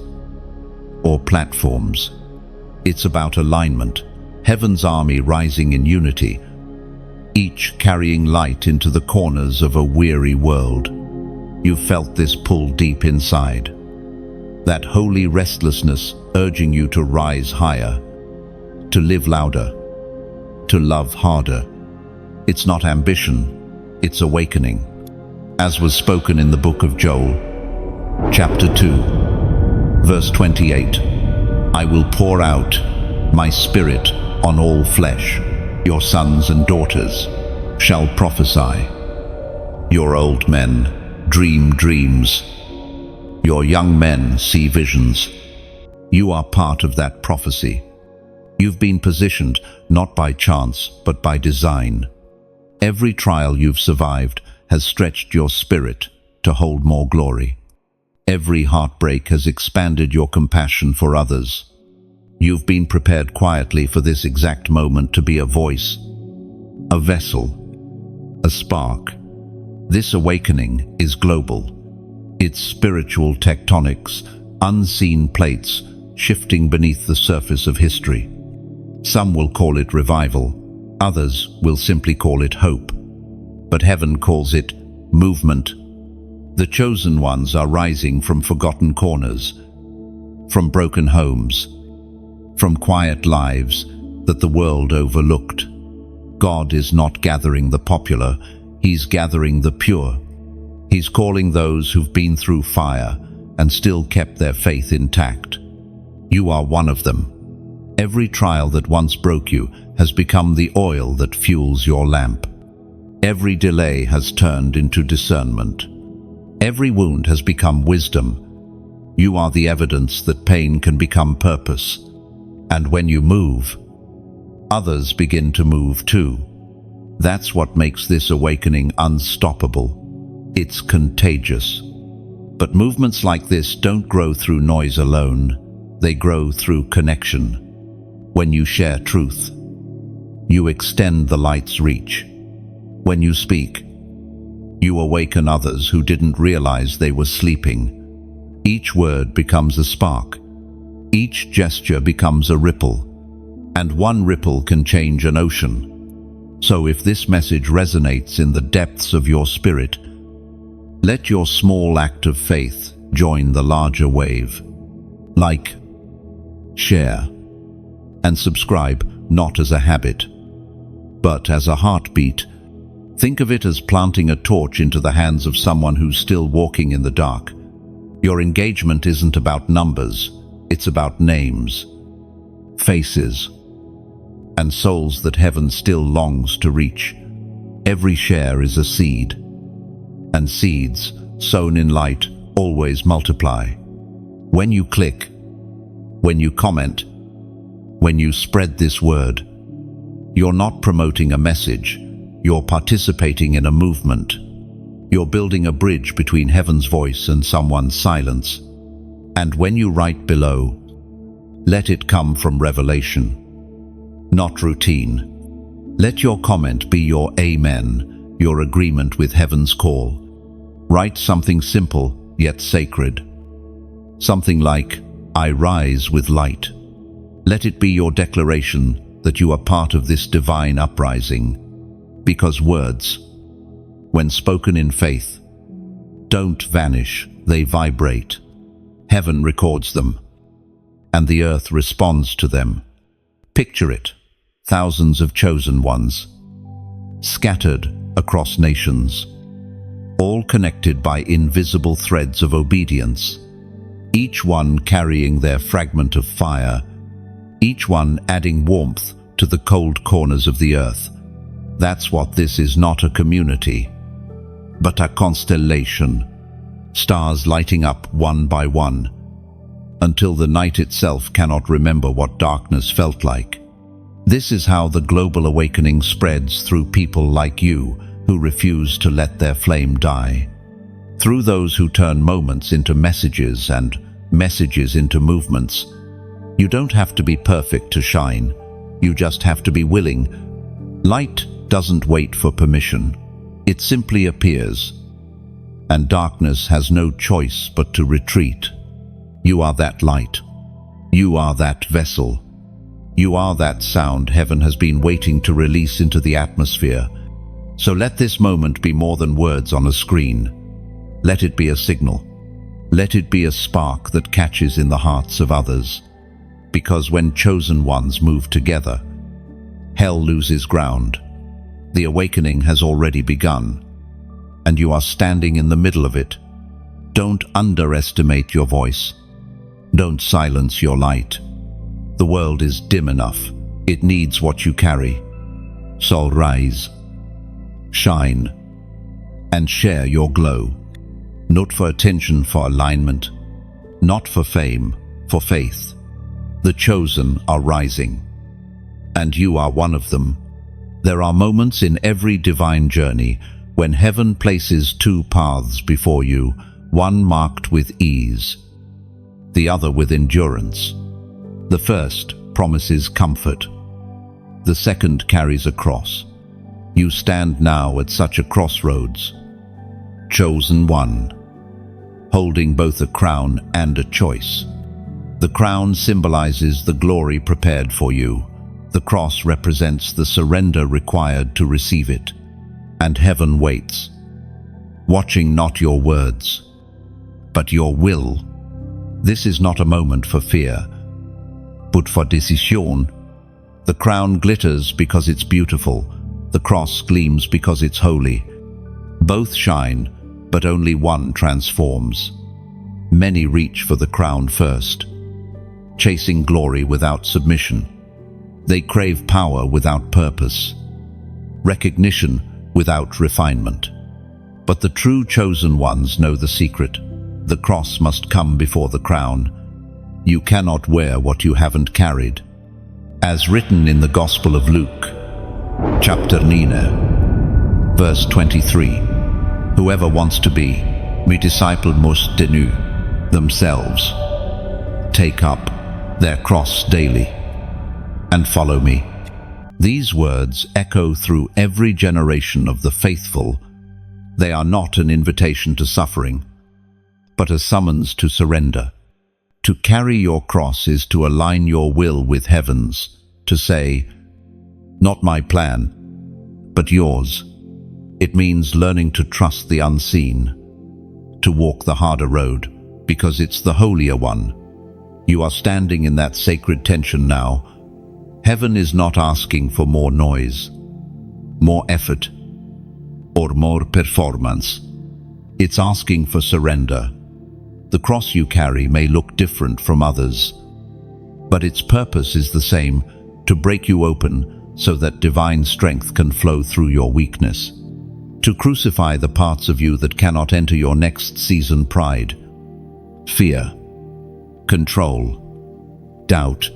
or platforms. It's about alignment. Heaven's army rising in unity, each carrying light into the corners of a weary world. You felt this pull deep inside, that holy restlessness urging you to rise higher, to live louder, to love harder. It's not ambition, it's awakening. as was spoken in the book of Joel, chapter 2, verse 28. I will pour out my spirit on all flesh. Your sons and daughters shall prophesy. Your old men dream dreams. Your young men see visions. You are part of that prophecy. You've been positioned not by chance, but by design. Every trial you've survived has stretched your spirit to hold more glory. Every heartbreak has expanded your compassion for others. You've been prepared quietly for this exact moment to be a voice, a vessel, a spark. This awakening is global. It's spiritual tectonics, unseen plates shifting beneath the surface of history. Some will call it revival, others will simply call it hope. But heaven calls it movement. The chosen ones are rising from forgotten corners, from broken homes, from quiet lives that the world overlooked. God is not gathering the popular, He's gathering the pure. He's calling those who've been through fire and still kept their faith intact. You are one of them. Every trial that once broke you has become the oil that fuels your lamp. Every delay has turned into discernment. Every wound has become wisdom. You are the evidence that pain can become purpose. And when you move, others begin to move too. That's what makes this awakening unstoppable. It's contagious. But movements like this don't grow through noise alone. They grow through connection. When you share truth, you extend the light's reach. When you speak, you awaken others who didn't realize they were sleeping. Each word becomes a spark. Each gesture becomes a ripple. And one ripple can change an ocean. So if this message resonates in the depths of your spirit, let your small act of faith join the larger wave. Like, share, and subscribe not as a habit, but as a heartbeat. Think of it as planting a torch into the hands of someone who's still walking in the dark. Your engagement isn't about numbers, it's about names, faces, and souls that heaven still longs to reach. Every share is a seed, and seeds sown in light always multiply. When you click, when you comment, when you spread this word, you're not promoting a message, you're participating in a movement. You're building a bridge between heaven's voice and someone's silence. And when you write below, let it come from revelation, not routine. Let your comment be your amen, your agreement with heaven's call. Write something simple yet sacred. Something like, I rise with light. Let it be your declaration that you are part of this divine uprising. Because words, when spoken in faith, don't vanish, they vibrate. Heaven records them, and the earth responds to them. Picture it, thousands of chosen ones, scattered across nations, all connected by invisible threads of obedience, each one carrying their fragment of fire, each one adding warmth to the cold corners of the earth. That's what this is, not a community, but a constellation, stars lighting up one by one, until the night itself cannot remember what darkness felt like. This is how the global awakening spreads through people like you who refuse to let their flame die. Through those who turn moments into messages and messages into movements. You don't have to be perfect to shine. You just have to be willing. Light doesn't wait for permission. It simply appears. And darkness has no choice but to retreat. You are that light. You are that vessel. You are that sound heaven has been waiting to release into the atmosphere. So let this moment be more than words on a screen. Let it be a signal. Let it be a spark that catches in the hearts of others. Because when chosen ones move together, hell loses ground. The awakening has already begun. and you are standing in the middle of it. Don't underestimate your voice. Don't silence your light. The world is dim enough. It needs what you carry. So rise, shine, and share your glow. Not for attention, for alignment. Not for fame, for faith. The chosen are rising, and you are one of them. There are moments in every divine journey when heaven places two paths before you, one marked with ease, the other with endurance. The first promises comfort. The second carries a cross. You stand now at such a crossroads. Chosen one, holding both a crown and a choice. The crown symbolizes the glory prepared for you. The cross represents the surrender required to receive it. And heaven waits, watching not your words, but your will. This is not a moment for fear, but for decision. The crown glitters because it's beautiful. The cross gleams because it's holy. Both shine, but only one transforms. Many reach for the crown first, chasing glory without submission. They crave power without purpose, recognition without refinement. But the true chosen ones know the secret. The cross must come before the crown. You cannot wear what you haven't carried. As written in the Gospel of Luke, chapter 9, verse 23, whoever wants to be my disciple must deny themselves, take up their cross daily, and follow me. These words echo through every generation of the faithful. They are not an invitation to suffering, but a summons to surrender. To carry your cross is to align your will with heaven's, to say, not my plan, but yours. It means learning to trust the unseen, to walk the harder road, because it's the holier one. You are standing in that sacred tension now. Heaven is not asking for more noise, more effort, or more performance. It's asking for surrender. The cross you carry may look different from others, but its purpose is the same, to break you open so that divine strength can flow through your weakness. To crucify the parts of you that cannot enter your next season: pride, fear, control, doubt.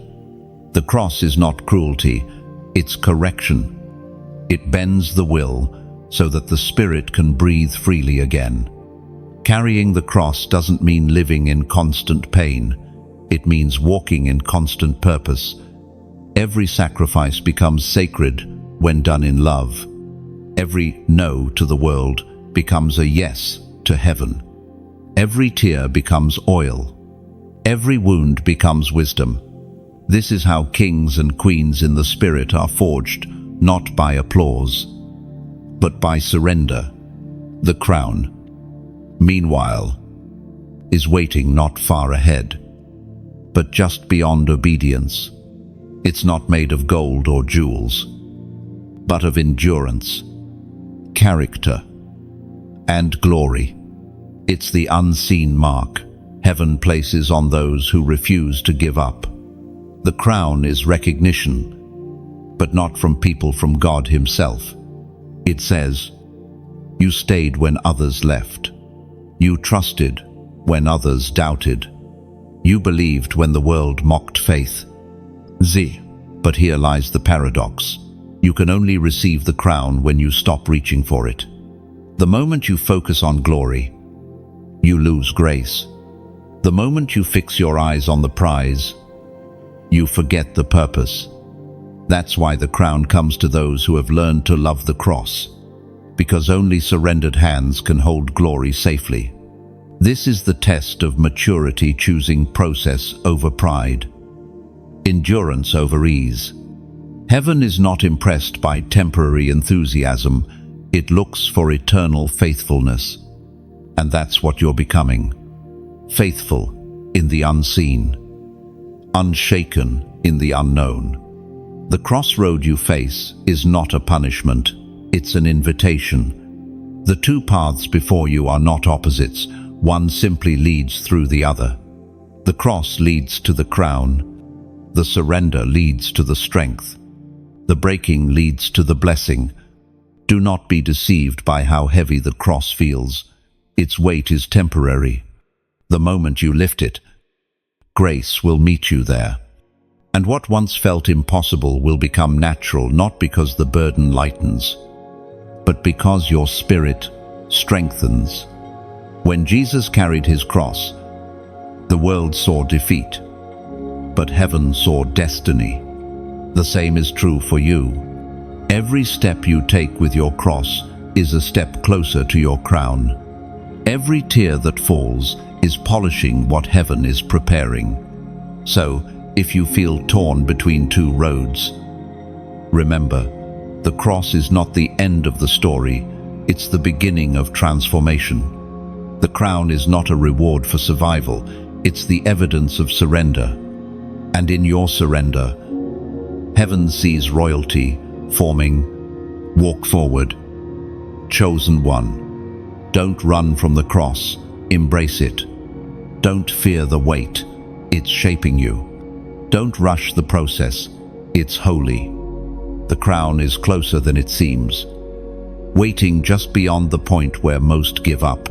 The cross is not cruelty, it's correction. It bends the will so that the spirit can breathe freely again. Carrying the cross doesn't mean living in constant pain. It means walking in constant purpose. Every sacrifice becomes sacred when done in love. Every no to the world becomes a yes to heaven. Every tear becomes oil. Every wound becomes wisdom. This is how kings and queens in the spirit are forged, not by applause, but by surrender. The crown, meanwhile, is waiting not far ahead, but just beyond obedience. It's not made of gold or jewels, but of endurance, character, and glory. It's the unseen mark heaven places on those who refuse to give up. The crown is recognition, but not from people, from God Himself. It says, you stayed when others left. You trusted when others doubted. You believed when the world mocked faith. But here lies the paradox. You can only receive the crown when you stop reaching for it. The moment you focus on glory, you lose grace. The moment you fix your eyes on the prize, you forget the purpose. That's why the crown comes to those who have learned to love the cross, because only surrendered hands can hold glory safely. This is the test of maturity, choosing process over pride, endurance over ease. Heaven is not impressed by temporary enthusiasm. It looks for eternal faithfulness. And that's what you're becoming. Faithful in the unseen, unshaken in the unknown. The crossroad you face is not a punishment, it's an invitation. The two paths before you are not opposites. One simply leads through the other. The cross leads to the crown. The surrender leads to the strength. The breaking leads to the blessing. Do not be deceived by how heavy the cross feels. Its weight is temporary. The moment you lift it, grace will meet you there. And what once felt impossible will become natural, not because the burden lightens, but because your spirit strengthens. When Jesus carried his cross, the world saw defeat, but heaven saw destiny. The same is true for you. Every step you take with your cross is a step closer to your crown. Every tear that falls is polishing what heaven is preparing. So, if you feel torn between two roads, remember, the cross is not the end of the story, it's the beginning of transformation. The crown is not a reward for survival, it's the evidence of surrender. And in your surrender, heaven sees royalty forming. Walk forward. Chosen one. Don't run from the cross, embrace it. Don't fear the weight, it's shaping you. Don't rush the process, it's holy. The crown is closer than it seems, waiting just beyond the point where most give up.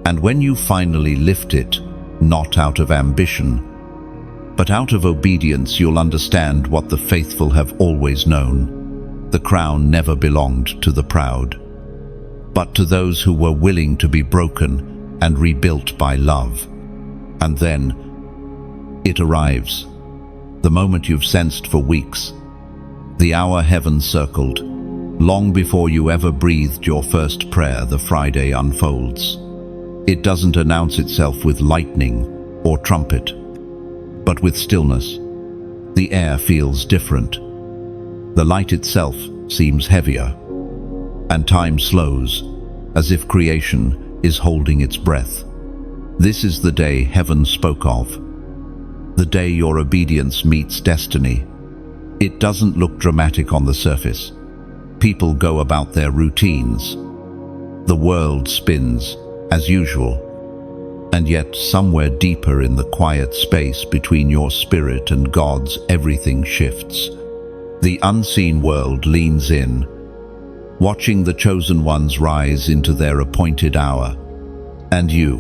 And when you finally lift it, not out of ambition, but out of obedience, you'll understand what the faithful have always known. The crown never belonged to the proud, but to those who were willing to be broken and rebuilt by love. And then it arrives, the moment you've sensed for weeks, the hour heaven circled. Long before you ever breathed your first prayer, the Friday unfolds. It doesn't announce itself with lightning or trumpet, but with stillness. The air feels different. The light itself seems heavier, and time slows, as if creation is holding its breath. This is the day heaven spoke of, the day your obedience meets destiny. It doesn't look dramatic on the surface. People go about their routines. The world spins, as usual. And yet, somewhere deeper in the quiet space between your spirit and God's, everything shifts. The unseen world leans in, watching the chosen ones rise into their appointed hour. And you,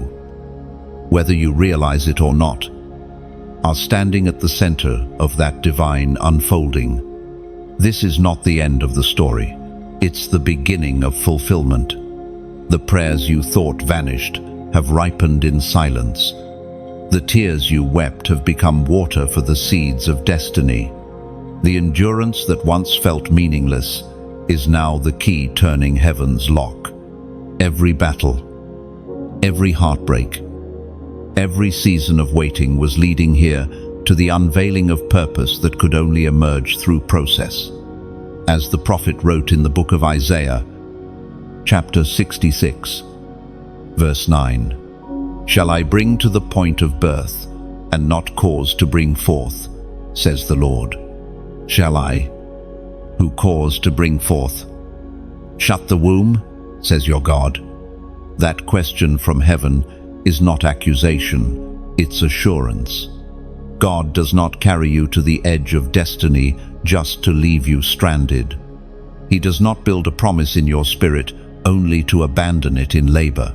whether you realize it or not, are standing at the center of that divine unfolding. This is not the end of the story. It's the beginning of fulfillment. The prayers you thought vanished have ripened in silence. The tears you wept have become water for the seeds of destiny. The endurance that once felt meaningless is now the key turning heaven's lock. Every battle, every heartbreak, every season of waiting was leading here to the unveiling of purpose that could only emerge through process. As the prophet wrote in the book of Isaiah, chapter 66, verse 9, "Shall I bring to the point of birth, and not cause to bring forth, says the Lord? Shall I, who cause to bring forth, shut the womb, says your God?" That question from heaven is not accusation, it's assurance. God does not carry you to the edge of destiny just to leave you stranded. He does not build a promise in your spirit only to abandon it in labor.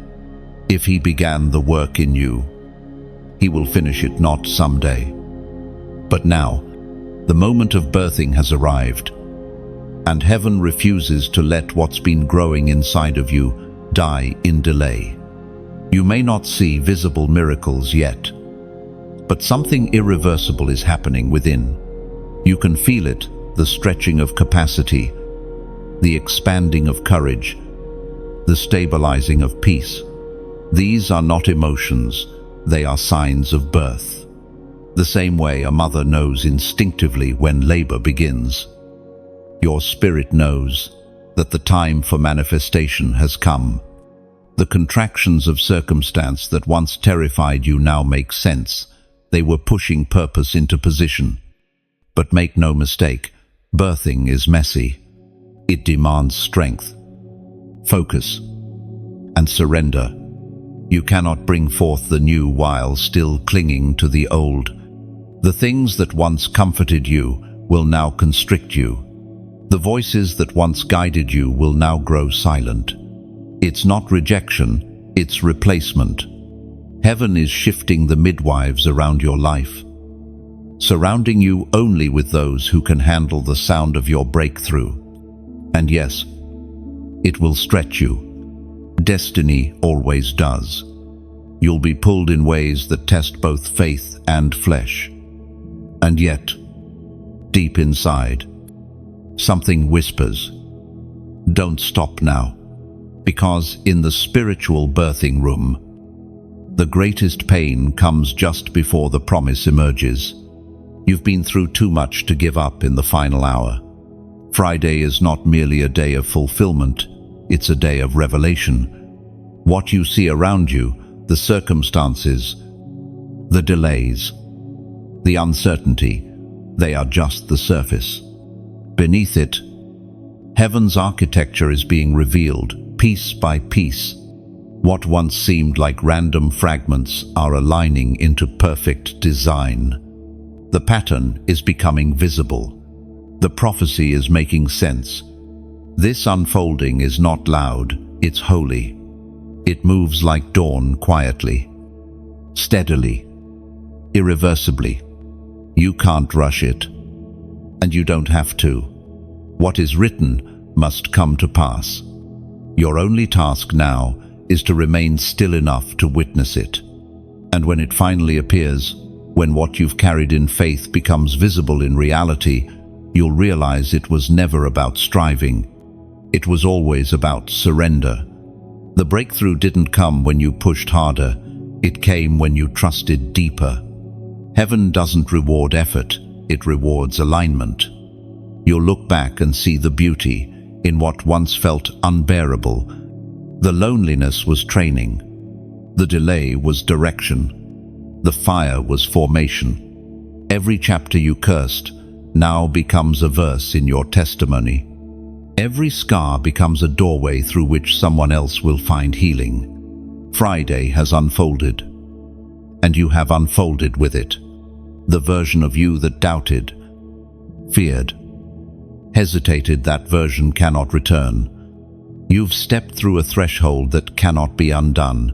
If He began the work in you, He will finish it not someday, but now. The moment of birthing has arrived, and heaven refuses to let what's been growing inside of you die in delay. You may not see visible miracles yet, but something irreversible is happening within. You can feel it, the stretching of capacity, the expanding of courage, the stabilizing of peace. These are not emotions, they are signs of birth. The same way a mother knows instinctively when labor begins, your spirit knows that the time for manifestation has come. The contractions of circumstance that once terrified you now make sense. They were pushing purpose into position. But make no mistake, birthing is messy. It demands strength, focus, and surrender. You cannot bring forth the new while still clinging to the old. The things that once comforted you will now constrict you. The voices that once guided you will now grow silent. It's not rejection, it's replacement. Heaven is shifting the midwives around your life, surrounding you only with those who can handle the sound of your breakthrough. And yes, it will stretch you. Destiny always does. You'll be pulled in ways that test both faith and flesh. And yet, deep inside, something whispers, don't stop now, because in the spiritual birthing room, the greatest pain comes just before the promise emerges. You've been through too much to give up in the final hour. Friday is not merely a day of fulfillment, it's a day of revelation. What you see around you, the circumstances, the delays, the uncertainty, they are just the surface. Beneath it, heaven's architecture is being revealed, piece by piece. What once seemed like random fragments are aligning into perfect design. The pattern is becoming visible. The prophecy is making sense. This unfolding is not loud, it's holy. It moves like dawn quietly, steadily, irreversibly. You can't rush it, and you don't have to. What is written must come to pass. Your only task now is to remain still enough to witness it. And when it finally appears, when what you've carried in faith becomes visible in reality, you'll realize it was never about striving. It was always about surrender. The breakthrough didn't come when you pushed harder. It came when you trusted deeper. Heaven doesn't reward effort, it rewards alignment. You'll look back and see the beauty in what once felt unbearable. The loneliness was training. The delay was direction. The fire was formation. Every chapter you cursed now becomes a verse in your testimony. Every scar becomes a doorway through which someone else will find healing. Friday has unfolded, and you have unfolded with it. The version of you that doubted, feared, hesitated, that version cannot return. You've stepped through a threshold that cannot be undone.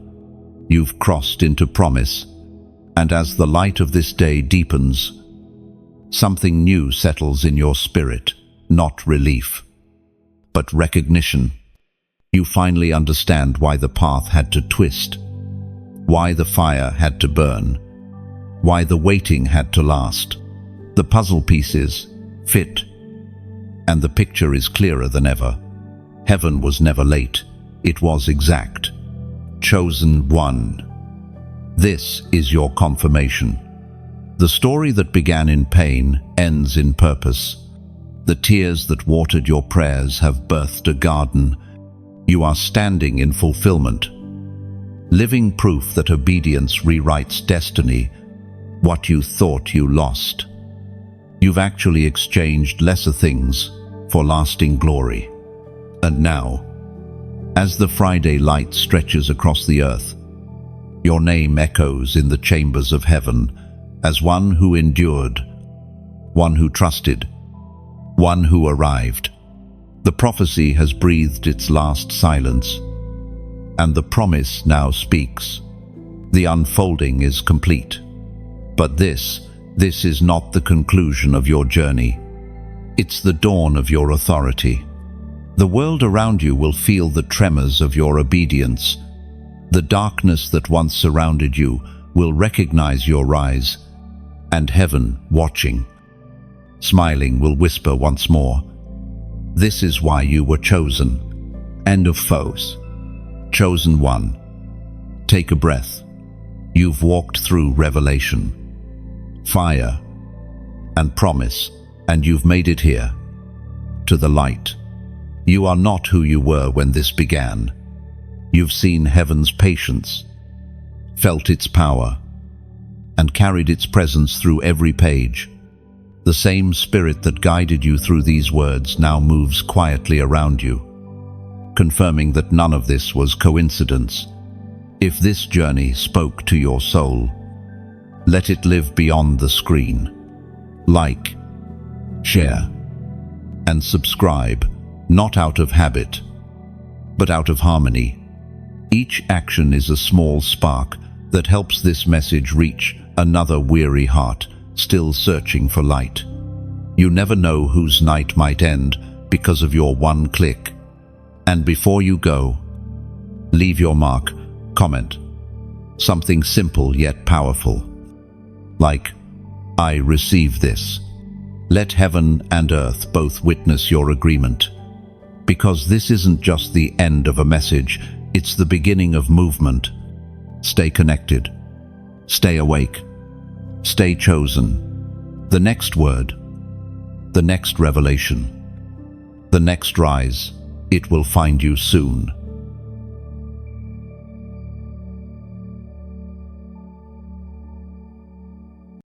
You've crossed into promise, and as the light of this day deepens, something new settles in your spirit, not relief, but recognition. You finally understand why the path had to twist, why the fire had to burn, why the waiting had to last. The puzzle pieces fit, and the picture is clearer than ever. Heaven was never late, it was exact. Chosen one. This is your confirmation. The story that began in pain ends in purpose. The tears that watered your prayers have birthed a garden. You are standing in fulfillment, living proof that obedience rewrites destiny. What you thought you lost, you've actually exchanged lesser things for lasting glory. And now, as the Friday light stretches across the earth, your name echoes in the chambers of heaven as one who endured, one who trusted, one who arrived. The prophecy has breathed its last silence, and the promise now speaks. The unfolding is complete. But this is not the conclusion of your journey. It's the dawn of your authority. The world around you will feel the tremors of your obedience. The darkness that once surrounded you will recognize your rise, and heaven, watching, smiling, will whisper once more, "This is why you were chosen." End of foes. Chosen one. Take a breath. You've walked through revelation, fire, and promise, and you've made it here, to the light. You are not who you were when this began. You've seen heaven's patience, felt its power, and carried its presence through every page. The same spirit that guided you through these words now moves quietly around you. confirming that none of this was coincidence. If this journey spoke to your soul, let it live beyond the screen. Like, share, and subscribe, not out of habit, but out of harmony. Each action is a small spark that helps this message reach another weary heart still searching for light. You never know whose night might end because of your one click. And before you go, leave your mark, comment, something simple yet powerful. Like, I receive this. Let heaven and earth both witness your agreement. Because this isn't just the end of a message, it's the beginning of movement. Stay connected. Stay awake. Stay chosen. The next word, the next revelation, the next rise, it will find you soon.